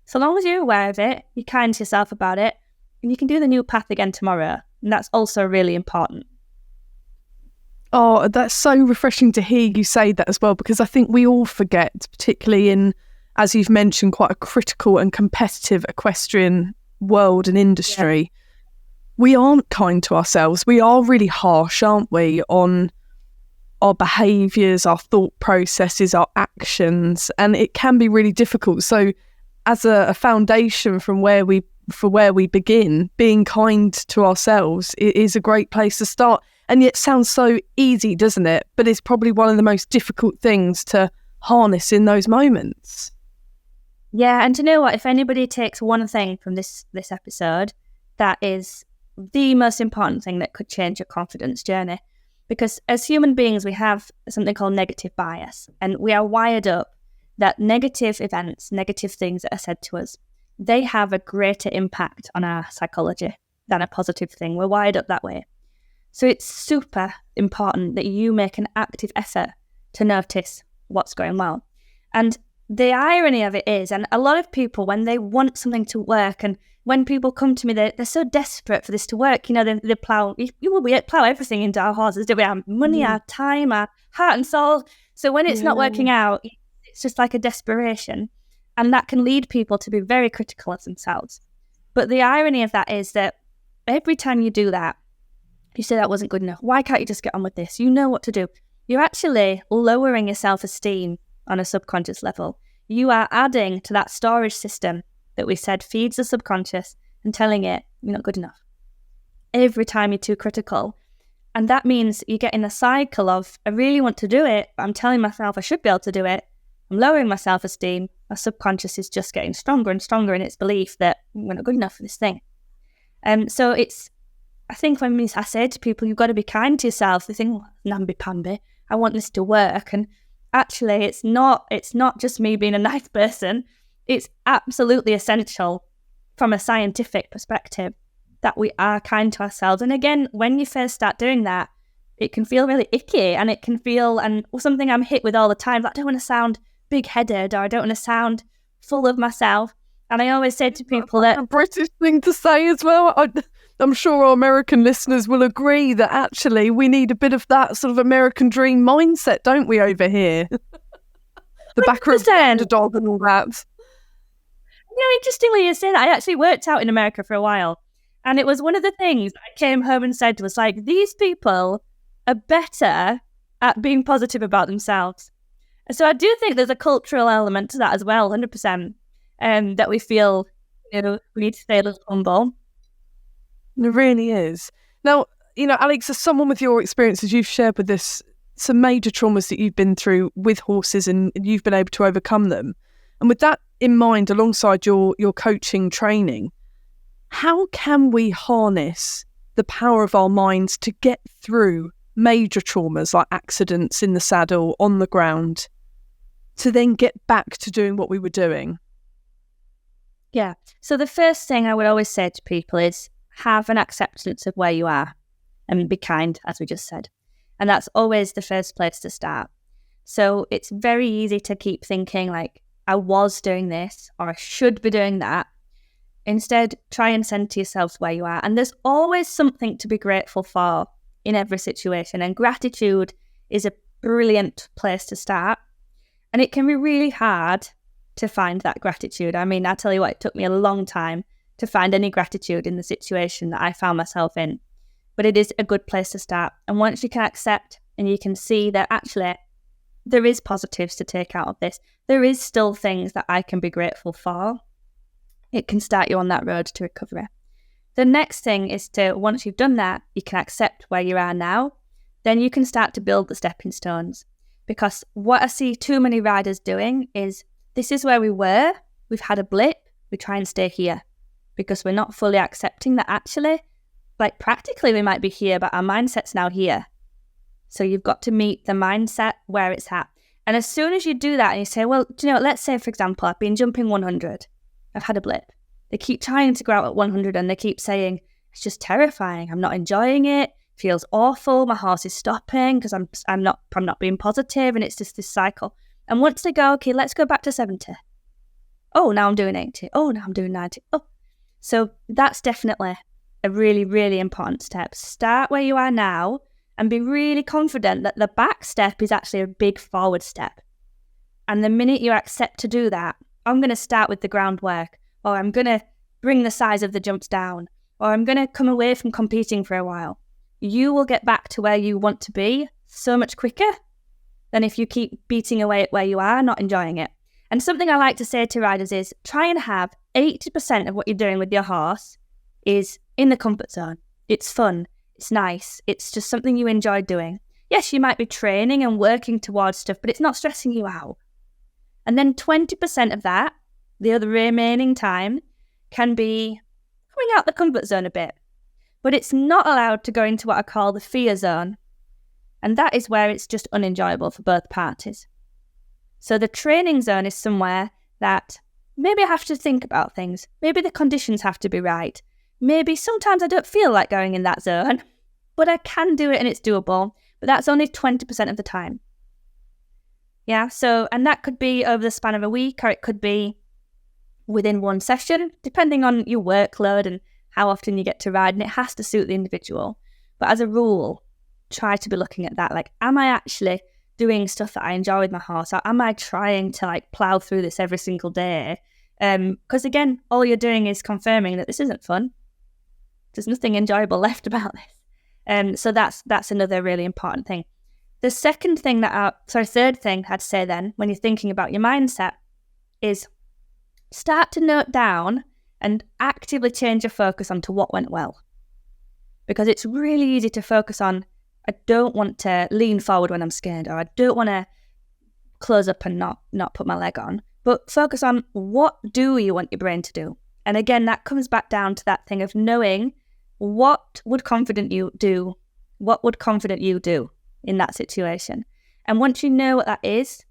So long as you're aware of it, you're kind to yourself about it, and you can do the new path again tomorrow. And that's also really important. Oh, that's so refreshing to hear you say that as well, because I think we all forget, particularly in, as you've mentioned, quite a critical and competitive equestrian world and industry. Yeah. We aren't kind to ourselves. We are really harsh, aren't we, on our behaviours, our thought processes, our actions, and it can be really difficult. So as a foundation for where we begin, being kind to ourselves is a great place to start. And yet it sounds so easy, doesn't it? But it's probably one of the most difficult things to harness in those moments. Yeah, and you know what? If anybody takes one thing from this episode, that is the most important thing that could change your confidence journey. Because as human beings, we have something called negative bias, and we are wired up that negative events, negative things that are said to us, they have a greater impact on our psychology than a positive thing. We're wired up that way. So it's super important that you make an active effort to notice what's going well. And the irony of it is, and a lot of people, when they want something to work, and when people come to me, they're so desperate for this to work. They plow everything into our horses, do we? Our money, our time, our heart and soul. So when it's not working out, it's just like a desperation. And that can lead people to be very critical of themselves. But the irony of that is that every time you do that, you say that wasn't good enough. Why can't you just get on with this? You know what to do. You're actually lowering your self-esteem on a subconscious level. You are adding to that storage system that we said feeds the subconscious and telling it you're not good enough. Every time you're too critical. And that means you get in a cycle of, I really want to do it, but I'm telling myself I should be able to do it. I'm lowering my self-esteem. My subconscious is just getting stronger and stronger in its belief that we're not good enough for this thing. So I think when I say to people, you've got to be kind to yourself, they think, namby-pamby, I want this to work. And actually, it's not just me being a nice person. It's absolutely essential from a scientific perspective that we are kind to ourselves. And again, when you first start doing that, it can feel really icky, and it can feel, and something I'm hit with all the time, I don't want to sound big-headed, or I don't want to sound full of myself. And I always say to people that... a British thing to say as well. I'm sure our American listeners will agree that actually we need a bit of that sort of American dream mindset, don't we, over here? The backer of the underdog and all that. Interestingly you say that. I actually worked out in America for a while, and it was one of the things I came home and said was like, these people are better at being positive about themselves. So I do think there's a cultural element to that as well, 100%, that we feel we need to stay a little humble. It really is. Now, Alex, as someone with your experiences, you've shared with us some major traumas that you've been through with horses, and you've been able to overcome them. And with that in mind, alongside your coaching training, how can we harness the power of our minds to get through major traumas like accidents in the saddle, on the ground, to then get back to doing what we were doing? Yeah. So the first thing I would always say to people is have an acceptance of where you are and be kind, as we just said. And that's always the first place to start. So it's very easy to keep thinking like, I was doing this, or I should be doing that. Instead, try and center yourself where you are. And there's always something to be grateful for in every situation. And gratitude is a brilliant place to start. And it can be really hard to find that gratitude. I mean, I tell you what, it took me a long time to find any gratitude in the situation that I found myself in. But it is a good place to start. And once you can accept and you can see that actually there is positives to take out of this, there is still things that I can be grateful for, it can start you on that road to recovery. The next thing is to, once you've done that, you can accept where you are now, then you can start to build the stepping stones. Because what I see too many riders doing is, this is where we were, we've had a blip, we try and stay here. Because we're not fully accepting that actually, like practically we might be here, but our mindset's now here. So you've got to meet the mindset where it's at. And as soon as you do that and you say, well, do you know, let's say, for example, I've been jumping 100. I've had a blip. They keep trying to go out at 100 and they keep saying, it's just terrifying. I'm not enjoying it. It feels awful. My horse is stopping because I'm not being positive, and it's just this cycle. And once they go, okay, let's go back to 70. Oh, now I'm doing 80. Oh, now I'm doing 90. Oh. So that's definitely a really, really important step. Start where you are now and be really confident that the back step is actually a big forward step. And the minute you accept to do that, I'm going to start with the groundwork, or I'm going to bring the size of the jumps down, or I'm going to come away from competing for a while. You will get back to where you want to be so much quicker than if you keep beating away at where you are, not enjoying it. And something I like to say to riders is try and have 80% of what you're doing with your horse is in the comfort zone. It's fun. It's nice. It's just something you enjoy doing. Yes, you might be training and working towards stuff, but it's not stressing you out. And then 20% of that, the other remaining time, can be coming out the comfort zone a bit. But it's not allowed to go into what I call the fear zone. And that is where it's just unenjoyable for both parties. So the training zone is somewhere that maybe I have to think about things. Maybe the conditions have to be right. Maybe sometimes I don't feel like going in that zone, but I can do it and it's doable. But that's only 20% of the time. Yeah, so, and that could be over the span of a week, or it could be within one session, depending on your workload and how often you get to ride, and it has to suit the individual. But as a rule, try to be looking at that. Like, am I actually doing stuff that I enjoy with my horse? Or am I trying to like plow through this every single day? Because again, all you're doing is confirming that this isn't fun. There's nothing enjoyable left about this. So that's another really important thing. The third thing I'd say then, when you're thinking about your mindset, is start to note down and actively change your focus onto what went well. Because it's really easy to focus on, I don't want to lean forward when I'm scared, or I don't want to close up and not put my leg on. But focus on, what do you want your brain to do? And again, that comes back down to that thing of knowing what would confident you do in that situation. And once you know what that is,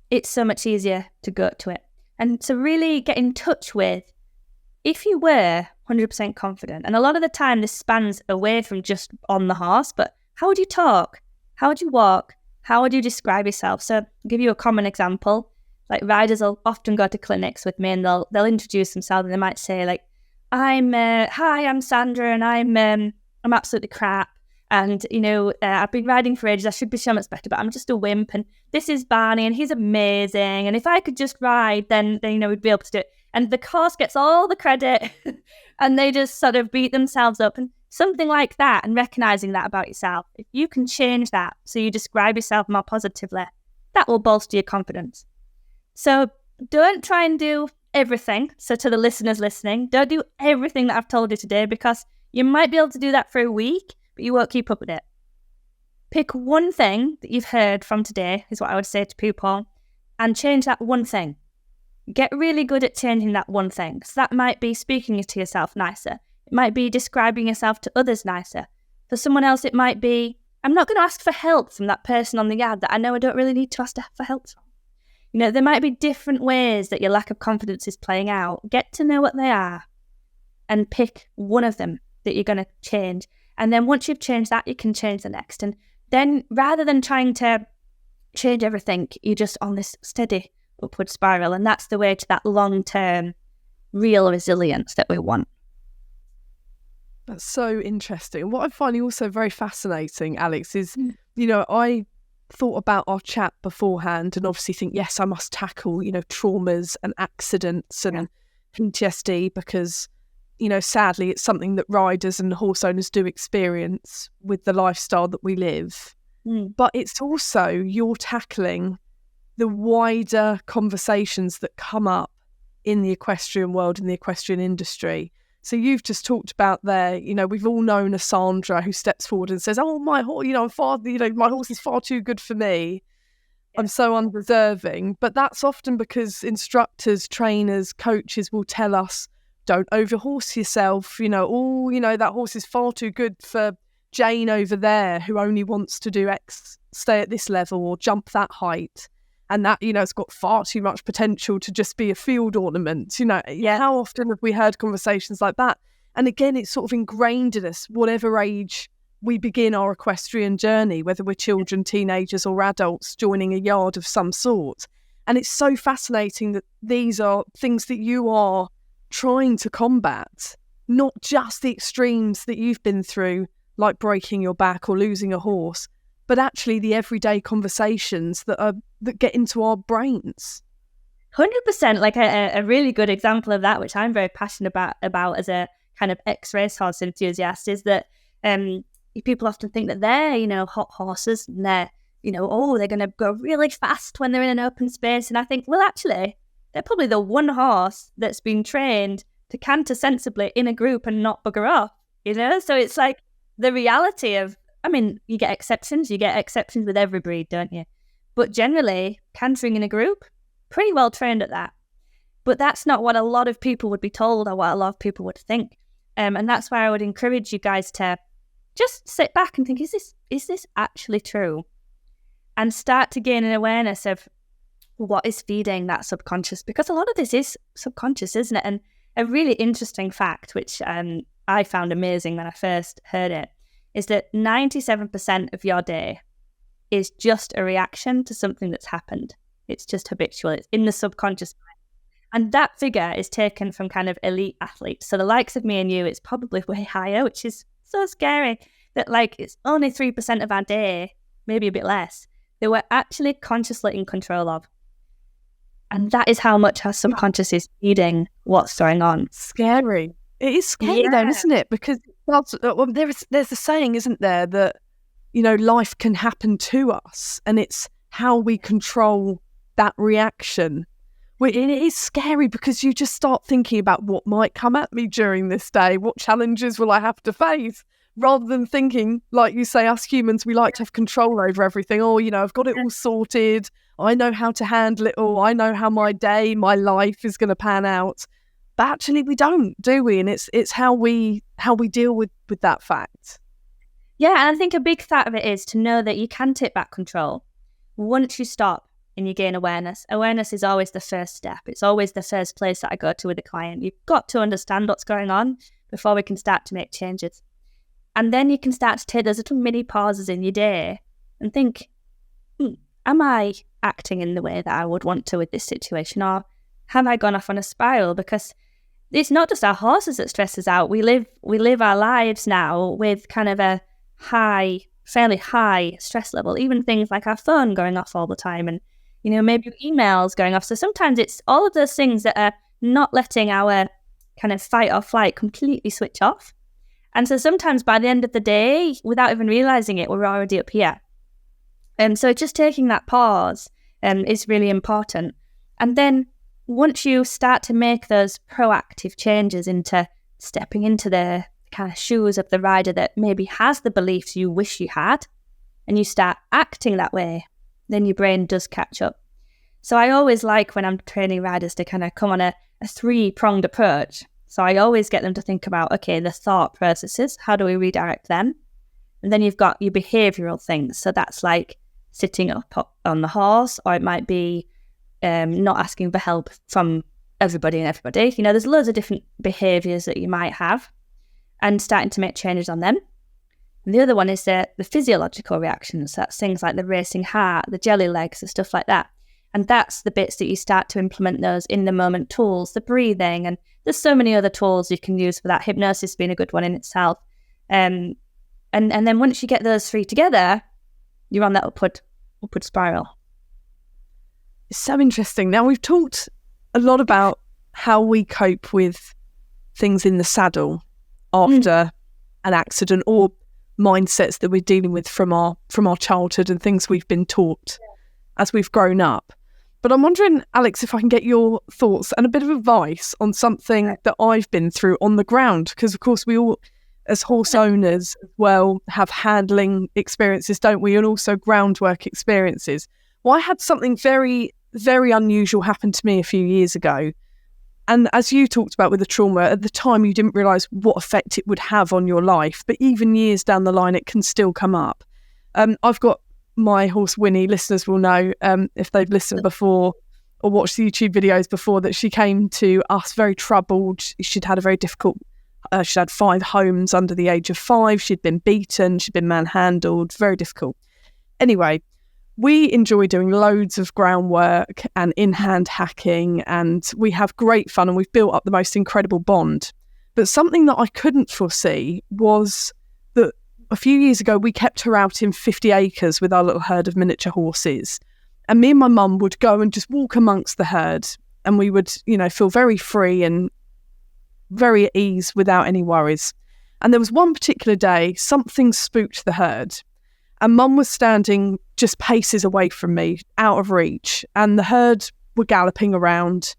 it's so much easier to go to it. And to really get in touch with, if you were 100% confident, and a lot of the time this spans away from just on the horse, but how would you talk? How would you walk? How would you describe yourself? So I'll give you a common example. Like, riders will often go to clinics with me and they'll introduce themselves, and they might say like, hi, I'm Sandra, and I'm absolutely crap. And, I've been riding for ages. I should be so much better, but I'm just a wimp. And this is Barney, and he's amazing. And if I could just ride, then we'd be able to do it. And the horse gets all the credit and they just sort of beat themselves up. And something like that, and recognizing that about yourself. If you can change that so you describe yourself more positively, that will bolster your confidence. So don't try and do everything. So to the listeners listening, don't do everything that I've told you today, because you might be able to do that for a week, but you won't keep up with it. Pick one thing that you've heard from today, is what I would say to people, and change that one thing. Get really good at changing that one thing. So that might be speaking to yourself nicer. It might be describing yourself to others nicer. For someone else, it might be, I'm not going to ask for help from that person on the yard that I know I don't really need to ask for help from. There might be different ways that your lack of confidence is playing out. Get to know what they are and pick one of them that you're going to change. And then once you've changed that, you can change the next. And then rather than trying to change everything, you're just on this steady upward spiral. And that's the way to that long-term real resilience that we want. That's so interesting. What I find also very fascinating, Alex, is, I thought about our chat beforehand and obviously think, yes, I must tackle, traumas and accidents and PTSD, because, sadly, it's something that riders and horse owners do experience with the lifestyle that we live. But it's also, you're tackling the wider conversations that come up in the equestrian world, in the equestrian industry. So you've just talked about there, we've all known a Sandra who steps forward and says, oh, my horse, my horse is far too good for me. I'm so undeserving. But that's often because instructors, trainers, coaches will tell us, don't overhorse yourself. That horse is far too good for Jane over there, who only wants to do X, stay at this level or jump that height. and that, it's got far too much potential to just be a field ornament. How often have we heard conversations like that? And again, it's sort of ingrained in us, whatever age we begin our equestrian journey, whether we're children, teenagers or adults joining a yard of some sort. And it's so fascinating that these are things that you are trying to combat, not just the extremes that you've been through, like breaking your back or losing a horse, but actually the everyday conversations that get into our brains. 100%. Like a really good example of that, which I'm very passionate about as a kind of ex-racehorse enthusiast, is that people often think that they're, hot horses, and they're going to go really fast when they're in an open space. And I think, well, actually, they're probably the one horse that's been trained to canter sensibly in a group and not bugger off, So it's like the reality of, you get exceptions with every breed, don't you? But generally, cantering in a group, pretty well trained at that. But that's not what a lot of people would be told or what a lot of people would think. And that's why I would encourage you guys to just sit back and think, is this actually true? And start to gain an awareness of what is feeding that subconscious, because a lot of this is subconscious, isn't it? And a really interesting fact, which I found amazing when I first heard it, is that 97% of your day is just a reaction to something that's happened. It's just habitual. It's in the subconscious mind. And that figure is taken from kind of elite athletes. So the likes of me and you, it's probably way higher, which is so scary that it's only 3% of our day, maybe a bit less, that we're actually consciously in control of. And that is how much our subconscious is feeding what's going on. Scary. It is scary though, isn't it? Because there's a saying, isn't there, that, life can happen to us, and it's how we control that reaction. It is scary because you just start thinking about what might come at me during this day, what challenges will I have to face, rather than thinking, like you say, us humans, we like to have control over everything. Oh, I've got it all sorted. I know how to handle it all. I know how my life is going to pan out. But actually we don't, do we? And it's how we deal with that fact. Yeah, and I think a big part of it is to know that you can take back control. Once you stop and you gain awareness, awareness is always the first step. It's always the first place that I go to with a client. You've got to understand what's going on before we can start to make changes. And then you can start to take those little mini pauses in your day and think, am I acting in the way that I would want to with this situation? Or have I gone off on a spiral? Because it's not just our horses that stress us out. We live our lives now with kind of a fairly high stress level, even things like our phone going off all the time and, maybe emails going off. So sometimes it's all of those things that are not letting our kind of fight or flight completely switch off. And so sometimes by the end of the day, without even realizing it, we're already up here. And so just taking that pause is really important. And then once you start to make those proactive changes into stepping into the kind of shoes of the rider that maybe has the beliefs you wish you had, and you start acting that way, then your brain does catch up. So I always like when I'm training riders to kind of come on a 3-pronged approach. So I always get them to think about, okay, the thought processes, how do we redirect them? And then you've got your behavioural things. So that's like sitting up on the horse, or it might be not asking for help from everybody. There's loads of different behaviours that you might have, and starting to make changes on them. And the other one is the physiological reactions. That's things like the racing heart, the jelly legs, and stuff like that. And that's the bits that you start to implement those in the moment tools, the breathing, and there's so many other tools you can use for that. Hypnosis being a good one in itself. And then once you get those 3 together, you're on that upward spiral. It's so interesting. Now, we've talked a lot about how we cope with things in the saddle after an accident, or mindsets that we're dealing with from our childhood and things we've been taught as we've grown up. But I'm wondering, Alex, if I can get your thoughts and a bit of advice on something that I've been through on the ground, because of course we all, as horse owners as well, have handling experiences, don't we? And also groundwork experiences. Well, I had something very, very unusual happen to me a few years ago. And as you talked about with the trauma, at the time you didn't realise what effect it would have on your life. But even years down the line, it can still come up. I've got my horse Winnie, listeners will know if they've listened before or watched the YouTube videos before, that she came to us very troubled. She'd had a very difficult, she'd had 5 homes under the age of 5. She'd been beaten, she'd been manhandled, very difficult. Anyway, we enjoy doing loads of groundwork and in-hand hacking, and we have great fun, and we've built up the most incredible bond. But something that I couldn't foresee was that a few years ago, we kept her out in 50 acres with our little herd of miniature horses. And me and my mum would go and just walk amongst the herd, and we would, feel very free and very at ease without any worries. And there was one particular day, something spooked the herd, and Mum was standing just paces away from me, out of reach, and the herd were galloping around.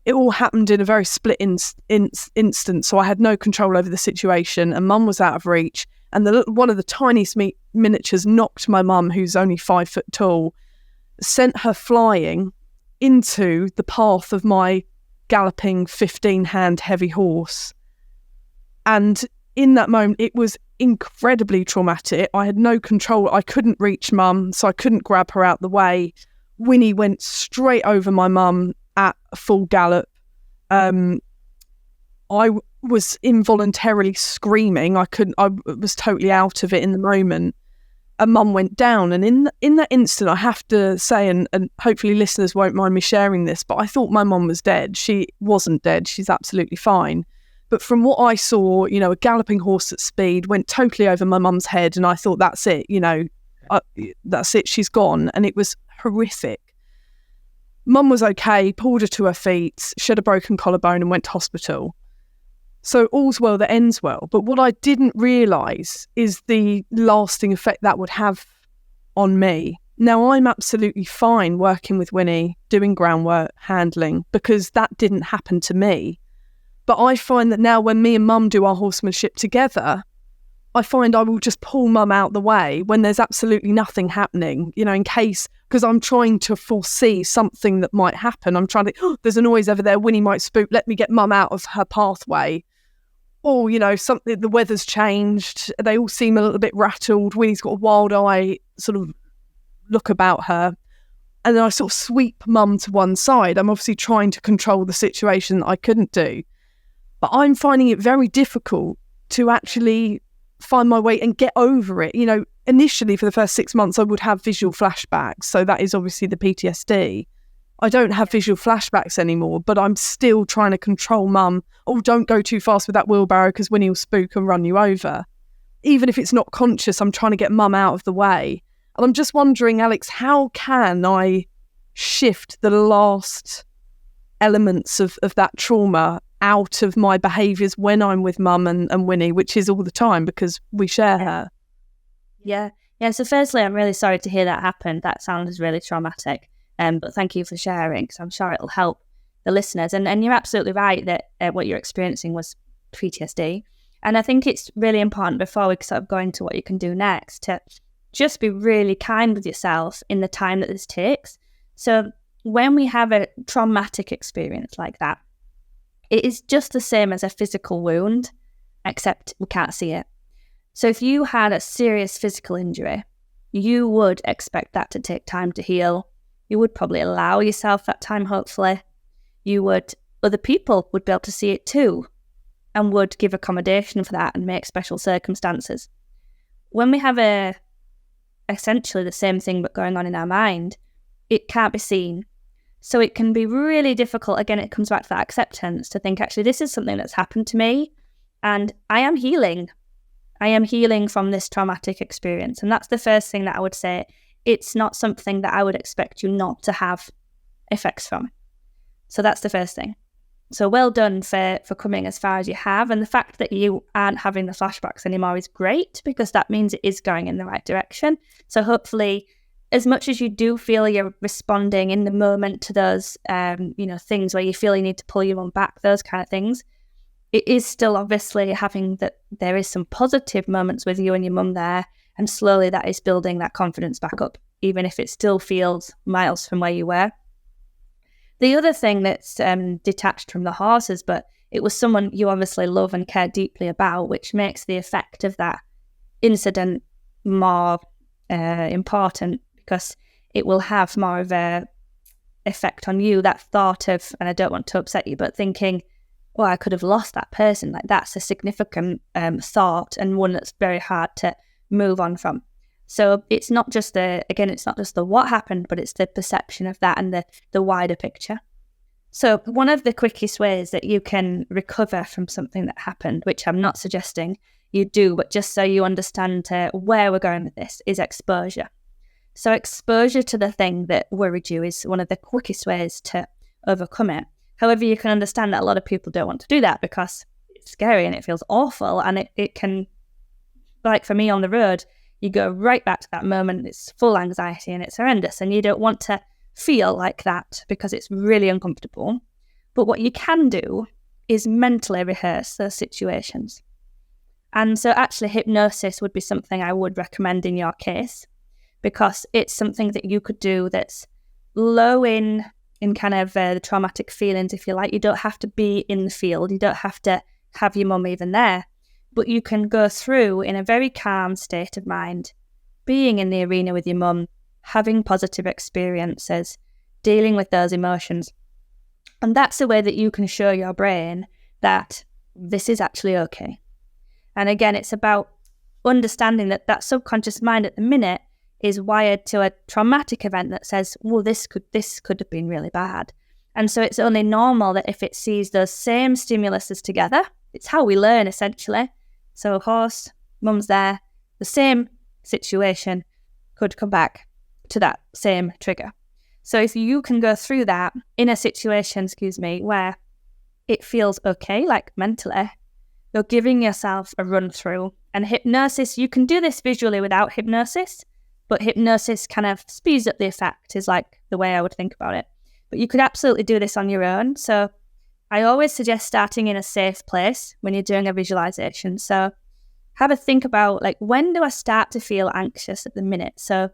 It all happened in a very split instant, so I had no control over the situation, and Mum was out of reach, and one of the tiniest miniatures knocked my mum, who's only 5 foot tall, sent her flying into the path of my galloping 15-hand heavy horse. And in that moment, it was incredibly traumatic. I had no control. I couldn't reach Mum, so I couldn't grab her out the way. Winnie went straight over my mum at a full gallop. I was involuntarily screaming. I was totally out of it in the moment. And Mum went down. And in that instant, I have to say, and hopefully listeners won't mind me sharing this, but I thought my mum was dead. She wasn't dead. She's absolutely fine. But from what I saw, a galloping horse at speed went totally over my mum's head. And I thought, that's it, that's it, she's gone. And it was horrific. Mum was okay, pulled her to her feet, she had a broken collarbone and went to hospital. So all's well that ends well. But what I didn't realise is the lasting effect that would have on me. Now, I'm absolutely fine working with Winnie, doing groundwork, handling, because that didn't happen to me. But I find that now when me and Mum do our horsemanship together, I find I will just pull Mum out the way when there's absolutely nothing happening, in case, because I'm trying to foresee something that might happen. I'm trying to, there's a noise over there, Winnie might spook, let me get Mum out of her pathway. Or, something, the weather's changed, they all seem a little bit rattled, Winnie's got a wild eye sort of look about her. And then I sort of sweep Mum to one side. I'm obviously trying to control the situation that I couldn't do. But I'm finding it very difficult to actually find my way and get over it. Initially for the first 6 months, I would have visual flashbacks. So that is obviously the PTSD. I don't have visual flashbacks anymore, but I'm still trying to control Mum. Oh, don't go too fast with that wheelbarrow because Winnie will spook and run you over. Even if it's not conscious, I'm trying to get Mum out of the way. And I'm just wondering, Alex, how can I shift the last elements of that trauma out of my behaviours when I'm with Mum and Winnie, which is all the time because we share her? Yeah. So firstly, I'm really sorry to hear that happen. That sounds really traumatic. But thank you for sharing, because I'm sure it'll help the listeners. And you're absolutely right that what you're experiencing was PTSD. And I think it's really important, before we sort of go into what you can do next, to just be really kind with yourself in the time that this takes. So when we have a traumatic experience like that, it is just the same as a physical wound, except we can't see it. So if you had a serious physical injury, you would expect that to take time to heal. You would probably allow yourself that time, hopefully. Other people would be able to see it too, and would give accommodation for that and make special circumstances. When we have essentially the same thing but going on in our mind, it can't be seen. So it can be really difficult. Again, it comes back to that acceptance, to think, actually, this is something that's happened to me and I am healing. I am healing from this traumatic experience. And that's the first thing that I would say. It's not something that I would expect you not to have effects from. So that's the first thing. So well done for coming as far as you have. And the fact that you aren't having the flashbacks anymore is great, because that means it is going in the right direction. So hopefully, as much as you do feel you're responding in the moment to those, things where you feel you need to pull your mum back, those kind of things, it is still obviously having that there is some positive moments with you and your mum there, and slowly that is building that confidence back up, even if it still feels miles from where you were. The other thing that's detached from the horses, but it was someone you obviously love and care deeply about, which makes the effect of that incident more important, because it will have more of a effect on you, that thought of, and I don't want to upset you, but thinking, oh, I could have lost that person. Like, that's a significant thought, and one that's very hard to move on from. So it's not just it's not just the what happened, but it's the perception of that and the wider picture. So one of the quickest ways that you can recover from something that happened, which I'm not suggesting you do, but just so you understand where we're going with this, is exposure. So exposure to the thing that worried you is one of the quickest ways to overcome it. However, you can understand that a lot of people don't want to do that because it's scary and it feels awful, and it can, like for me on the road, you go right back to that moment, it's full anxiety and it's horrendous, and you don't want to feel like that because it's really uncomfortable. But what you can do is mentally rehearse those situations. And so actually hypnosis would be something I would recommend in your case, because it's something that you could do that's low in kind of the traumatic feelings, if you like. You don't have to be in the field. You don't have to have your mum even there. But you can go through in a very calm state of mind, being in the arena with your mum, having positive experiences, dealing with those emotions. And that's a way that you can show your brain that this is actually okay. And again, it's about understanding that that subconscious mind at the minute is wired to a traumatic event that says, well, this could have been really bad. And so it's only normal that if it sees those same stimuluses together, it's how we learn essentially. So horse, mum's there, the same situation could come back to that same trigger. So if you can go through that in a situation, where it feels okay, like mentally, you're giving yourself a run through. And hypnosis, you can do this visually without hypnosis, but hypnosis kind of speeds up the effect, is like the way I would think about it. But you could absolutely do this on your own. So I always suggest starting in a safe place when you're doing a visualization. So have a think about, like, when do I start to feel anxious at the minute? So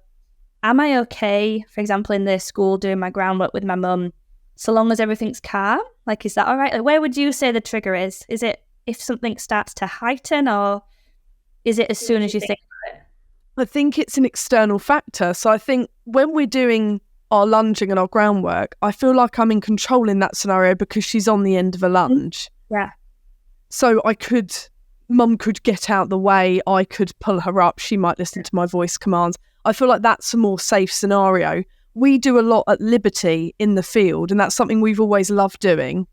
am I okay, for example, in the school doing my groundwork with my mum, so long as everything's calm? Like, is that all right? Like, where would you say the trigger is? Is it if something starts to heighten, or is it as soon as you think about it? I think it's an external factor. So I think when we're doing our lunging and our groundwork, I feel like I'm in control in that scenario because she's on the end of a lunge. Yeah. So mum could get out the way, I could pull her up, she might listen to my voice commands. I feel like that's a more safe scenario. We do a lot at liberty in the field, and that's something we've always loved doing.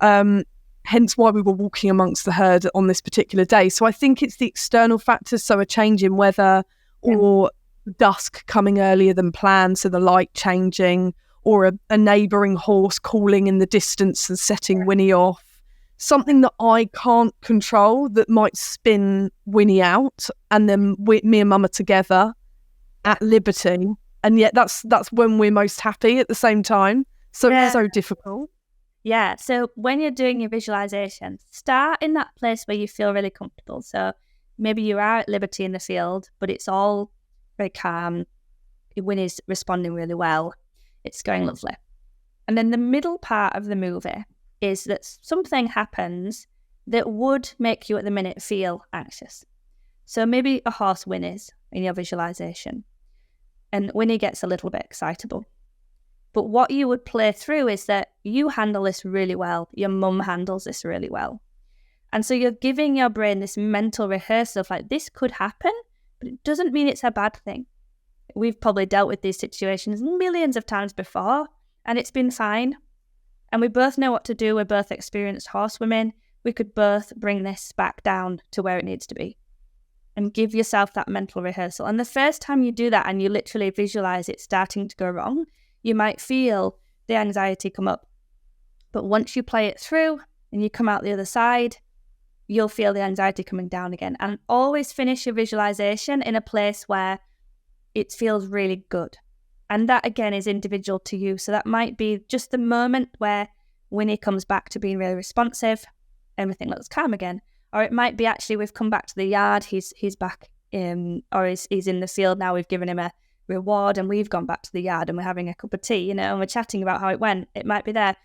Hence why we were walking amongst the herd on this particular day. So I think it's the external factors, so a change in weather, or dusk coming earlier than planned, so the light changing, or a neighbouring horse calling in the distance and setting Winnie off. Something that I can't control that might spin Winnie out, and then me and mum are together at liberty, and yet that's when we're most happy at the same time. So it's so difficult. Yeah, so when you're doing your visualization, start in that place where you feel really comfortable. So maybe you are at liberty in the field, but it's all very calm. Winnie's responding really well. It's going lovely. And then the middle part of the movie is that something happens that would make you at the minute feel anxious. So maybe a horse whinnies in your visualization, and Winnie gets a little bit excitable. But what you would play through is that you handle this really well. Your mum handles this really well. And so you're giving your brain this mental rehearsal of, like, this could happen, but it doesn't mean it's a bad thing. We've probably dealt with these situations millions of times before, and it's been fine. And we both know what to do. We're both experienced horsewomen. We could both bring this back down to where it needs to be. And give yourself that mental rehearsal. And the first time you do that and you literally visualize it starting to go wrong, you might feel the anxiety come up. But once you play it through and you come out the other side, you'll feel the anxiety coming down again. And always finish your visualization in a place where it feels really good. And that, again, is individual to you. So that might be just the moment where Winnie comes back to being really responsive, everything looks calm again. Or it might be actually we've come back to the yard, he's back or he's in the field now, we've given him a reward and we've gone back to the yard and we're having a cup of tea, and we're chatting about how it went. It might be there.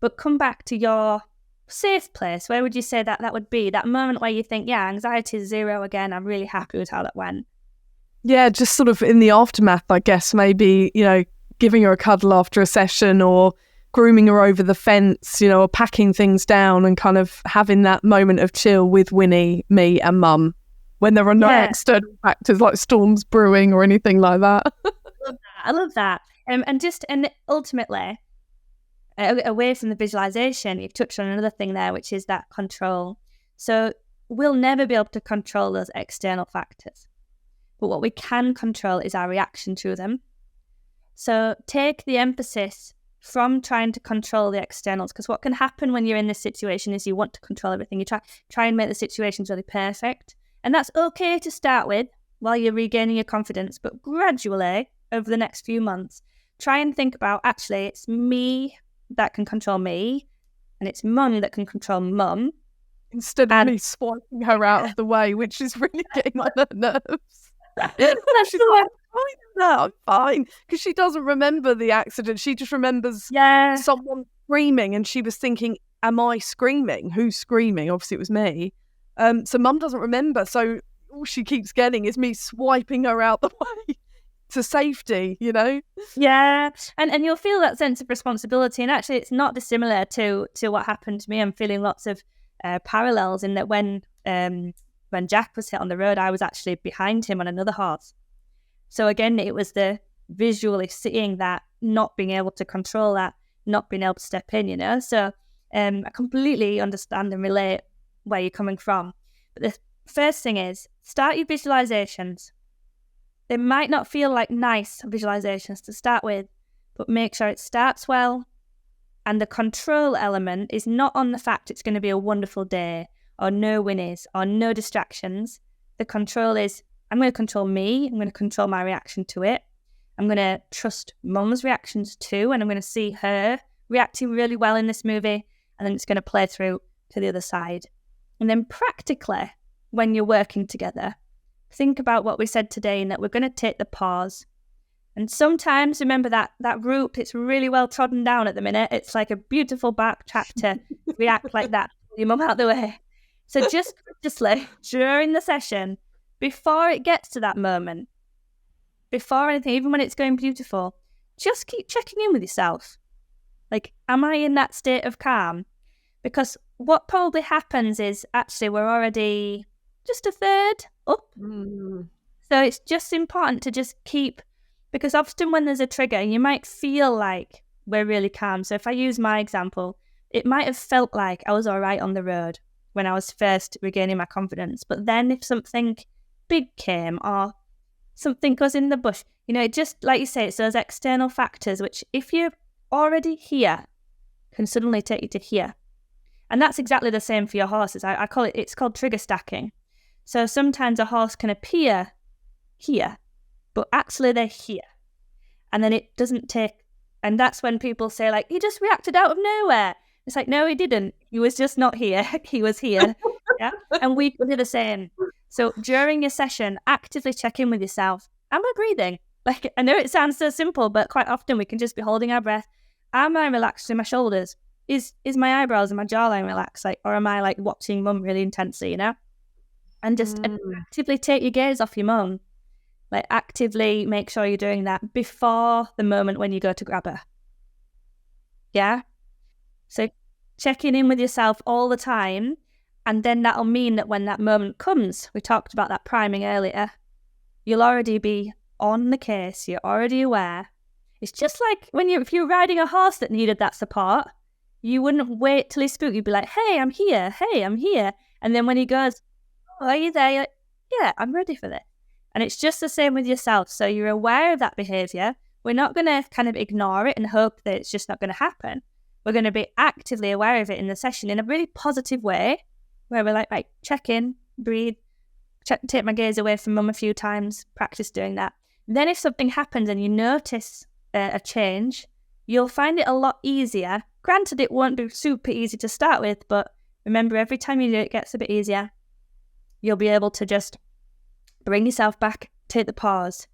But come back to your safe place. Where would you say that would be? That moment where you think, yeah, anxiety is 0 again, I'm really happy with how that went. Yeah, just sort of in the aftermath, I guess, maybe, giving her a cuddle after a session, or grooming her over the fence, or packing things down and kind of having that moment of chill with Winnie, me and Mum, when there are no external factors like storms brewing or anything like that. I love that. And ultimately, away from the visualization, you've touched on another thing there, which is that control. So we'll never be able to control those external factors. But what we can control is our reaction to them. So take the emphasis from trying to control the externals, because what can happen when you're in this situation is you want to control everything. You try and make the situations really perfect. And that's okay to start with while you're regaining your confidence, but gradually over the next few months, try and think about, actually, it's me that can control me, and it's Mum that can control Mum. Instead of me swiping her out of the way, which is really getting on her nerves. She's like, I'm fine. Because she doesn't remember the accident. She just remembers someone screaming, and she was thinking, am I screaming? Who's screaming? Obviously, it was me. So Mum doesn't remember. So all she keeps getting is me swiping her out the way to safety, Yeah. And you'll feel that sense of responsibility. And actually, it's not dissimilar to what happened to me. I'm feeling lots of parallels in that when Jack was hit on the road, I was actually behind him on another horse. So again, it was the visually seeing that, not being able to control that, not being able to step in, So I completely understand and relate where you're coming from. But the first thing is, start your visualizations. They might not feel like nice visualizations to start with, but make sure it starts well. And the control element is not on the fact it's going to be a wonderful day, or no winnies, or no distractions. The control is, I'm going to control me, I'm going to control my reaction to it. I'm going to trust Mum's reactions too, and I'm going to see her reacting really well in this movie, and then it's going to play through to the other side. And then practically, when you're working together, think about what we said today, and that we're going to take the pause. And sometimes, remember that route, it's really well trodden down at the minute. It's like a beautiful back track to react like that, your mum out the way. So just during the session, before it gets to that moment, before anything, even when it's going beautiful, just keep checking in with yourself. Like, am I in that state of calm? Because what probably happens is, actually, we're already just a third up. So it's just important to just keep, because often when there's a trigger, you might feel like we're really calm. So if I use my example, it might have felt like I was all right on the road when I was first regaining my confidence. But then if something big came, or something goes in the bush, it just, like you say, it's those external factors, which if you're already here, can suddenly take you to here. And that's exactly the same for your horses. I call it, it's called trigger stacking. So sometimes a horse can appear here, but actually they're here. And then it doesn't take, and that's when people say, like, he just reacted out of nowhere. It's like, no, he didn't. He was just not here. He was here. Yeah. And we do the same. So during your session, actively check in with yourself. Am I breathing? Like, I know it sounds so simple, but quite often we can just be holding our breath. Am I relaxed in my shoulders? Is my eyebrows and my jawline relaxed? Like, or am I like watching Mum really intensely, And just actively take your gaze off your Mum. Like, actively make sure you're doing that before the moment when you go to grab her. Yeah? So checking in with yourself all the time, and then that'll mean that when that moment comes, we talked about that priming earlier, you'll already be on the case, you're already aware. It's just like if you're riding a horse that needed that support, you wouldn't wait till he's spooked. You'd be like, hey, I'm here. And then when he goes, oh, are you there? You're like, yeah, I'm ready for this. And it's just the same with yourself. So you're aware of that behaviour. We're not going to kind of ignore it and hope that it's just not going to happen. We're going to be actively aware of it in the session in a really positive way, where we're like, right, check in, breathe, take my gaze away from Mum a few times, practice doing that. Then if something happens and you notice a change, you'll find it a lot easier. Granted, it won't be super easy to start with, but remember, every time you do it, it gets a bit easier. You'll be able to just bring yourself back, take the pause.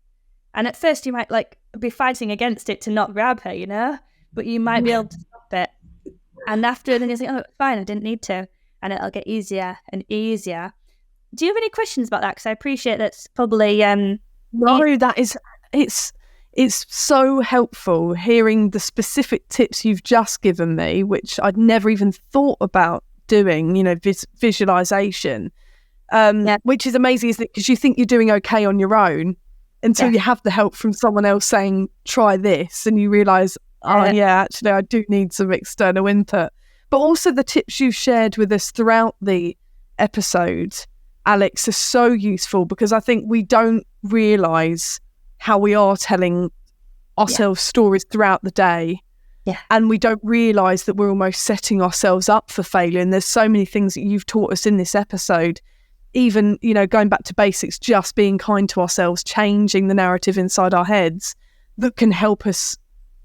And at first you might be fighting against it to not grab her, but you might be able to stop it. And after, then you're like, oh, it's fine, I didn't need to. And it'll get easier and easier. Do you have any questions about that? Because I appreciate that's probably No, it's so helpful hearing the specific tips you've just given me, which I'd never even thought about doing, visualization, which is amazing, isn't it? Because you think you're doing okay on your own until you have the help from someone else saying, try this, and you realise, actually, I do need some external input. But also the tips you've shared with us throughout the episode, Alex, are so useful, because I think we don't realise how we are telling ourselves stories throughout the day. Yeah. And we don't realise that we're almost setting ourselves up for failure. And there's so many things that you've taught us in this episode, even, going back to basics, just being kind to ourselves, changing the narrative inside our heads, that can help us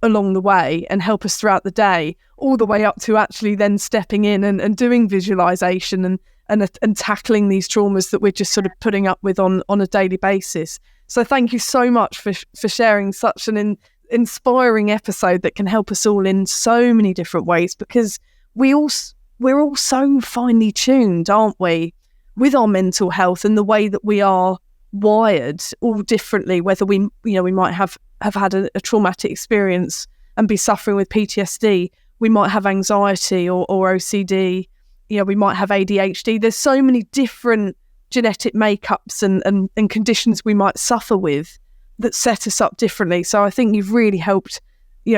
along the way and help us throughout the day, all the way up to actually then stepping in and doing visualisation and tackling these traumas that we're just sort of putting up with on a daily basis. So thank you so much for sharing such an inspiring episode that can help us all in so many different ways, because we're all so finely tuned, aren't we, with our mental health and the way that we are wired all differently, whether we might have had a traumatic experience and be suffering with PTSD, we might have anxiety or OCD, we might have ADHD. There's so many different genetic makeups and conditions we might suffer with that set us up differently. So I think you've really helped,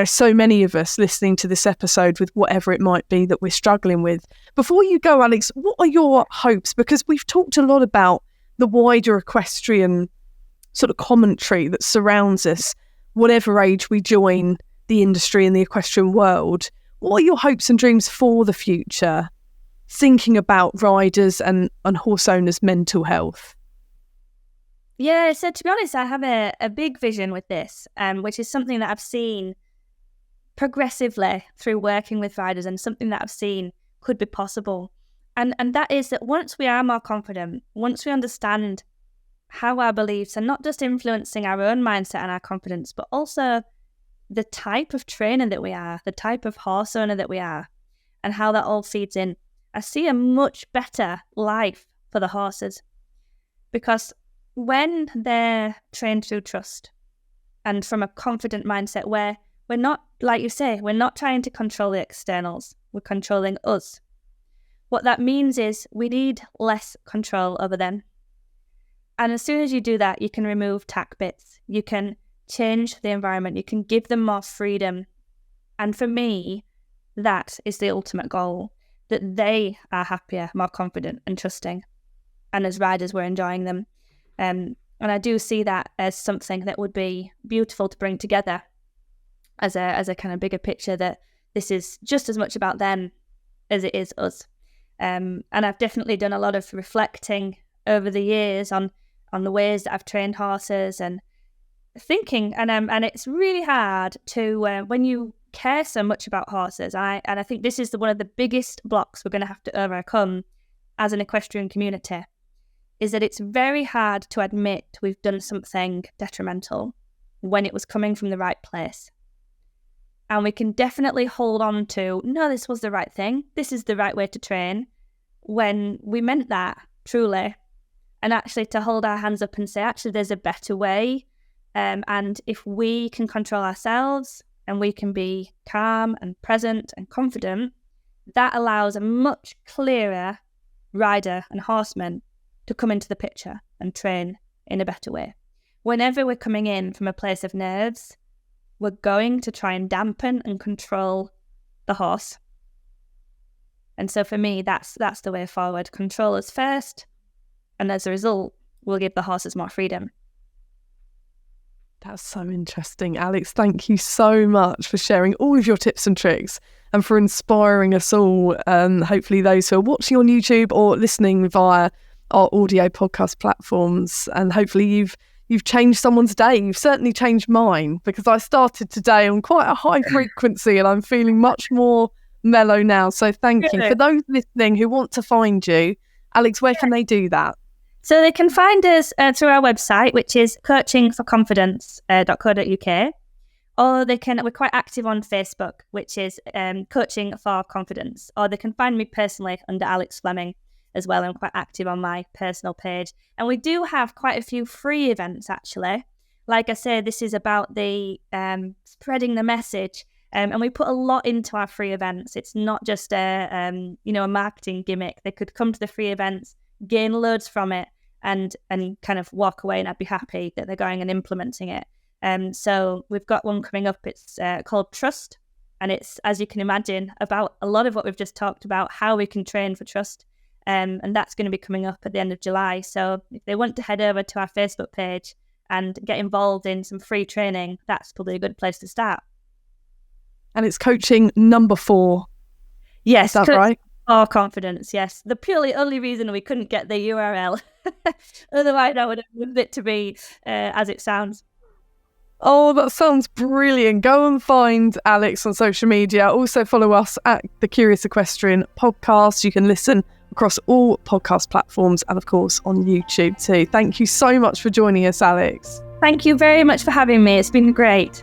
so many of us listening to this episode with whatever it might be that we're struggling with. Before you go, Alex, what are your hopes? Because we've talked a lot about the wider equestrian sort of commentary that surrounds us, whatever age we join the industry and the equestrian world. What are your hopes and dreams for the future, thinking about riders and horse owners' mental health? Yeah, so to be honest, I have a big vision with this, which is something that I've seen progressively through working with riders, and something that I've seen could be possible. And that is that once we are more confident, once we understand how our beliefs are not just influencing our own mindset and our confidence, but also the type of trainer that we are, the type of horse owner that we are, and how that all feeds in, I see a much better life for the horses. Because when they're trained through trust and from a confident mindset, where we're not, like you say, we're not trying to control the externals, we're controlling us. What that means is we need less control over them. And as soon as you do that, you can remove tack bits, you can change the environment, you can give them more freedom. And for me, that is the ultimate goal, that they are happier, more confident and trusting. And as riders, we're enjoying them. And I do see that as something that would be beautiful to bring together as a kind of bigger picture, that this is just as much about them as it is us. And I've definitely done a lot of reflecting over the years on the ways that I've trained horses and thinking, and it's really hard to when you care so much about horses. I think this is one of the biggest blocks we're going to have to overcome as an equestrian community, is that it's very hard to admit we've done something detrimental when it was coming from the right place. And we can definitely hold on to, no, this was the right thing, this is the right way to train, when we meant that, truly. And actually to hold our hands up and say, actually, there's a better way. And if we can control ourselves and we can be calm and present and confident, that allows a much clearer rider and horseman to come into the picture and train in a better way. Whenever we're coming in from a place of nerves, we're going to try and dampen and control the horse. And so for me, that's the way forward. Control us first, and as a result, we'll give the horses more freedom. That's so interesting, Alex. Thank you so much for sharing all of your tips and tricks and for inspiring us all. Hopefully those who are watching on YouTube or listening via our audio podcast platforms, and hopefully you've changed someone's day. You've certainly changed mine, because I started today on quite a high frequency and I'm feeling much more mellow now. So thank you. For those listening who want to find you, Alex, where can they do that? So they can find us through our website, which is coachingforconfidence.co.uk, or we're quite active on Facebook, which is Coaching for Confidence, or they can find me personally under Alex Fleming. as well. I'm quite active on my personal page. And we do have quite a few free events, actually. Like I say, this is about the spreading the message. And we put a lot into our free events. It's not just a marketing gimmick. They could come to the free events, gain loads from it, and kind of walk away, and I'd be happy that they're going and implementing it. So we've got one coming up. It's called Trust. And it's, as you can imagine, about a lot of what we've just talked about, how we can train for trust. And that's going to be coming up at the end of July. So if they want to head over to our Facebook page and get involved in some free training, that's probably a good place to start. And it's coaching number 4. Yes. Is that right? Oh, confidence, yes. The purely only reason we couldn't get the URL. Otherwise, I would have moved it to be as it sounds. Oh, that sounds brilliant. Go and find Alex on social media. Also follow us at the Curious Equestrian podcast. You can listen across all podcast platforms and, of course, on YouTube too. Thank you so much for joining us, Alex. Thank you very much for having me. It's been great.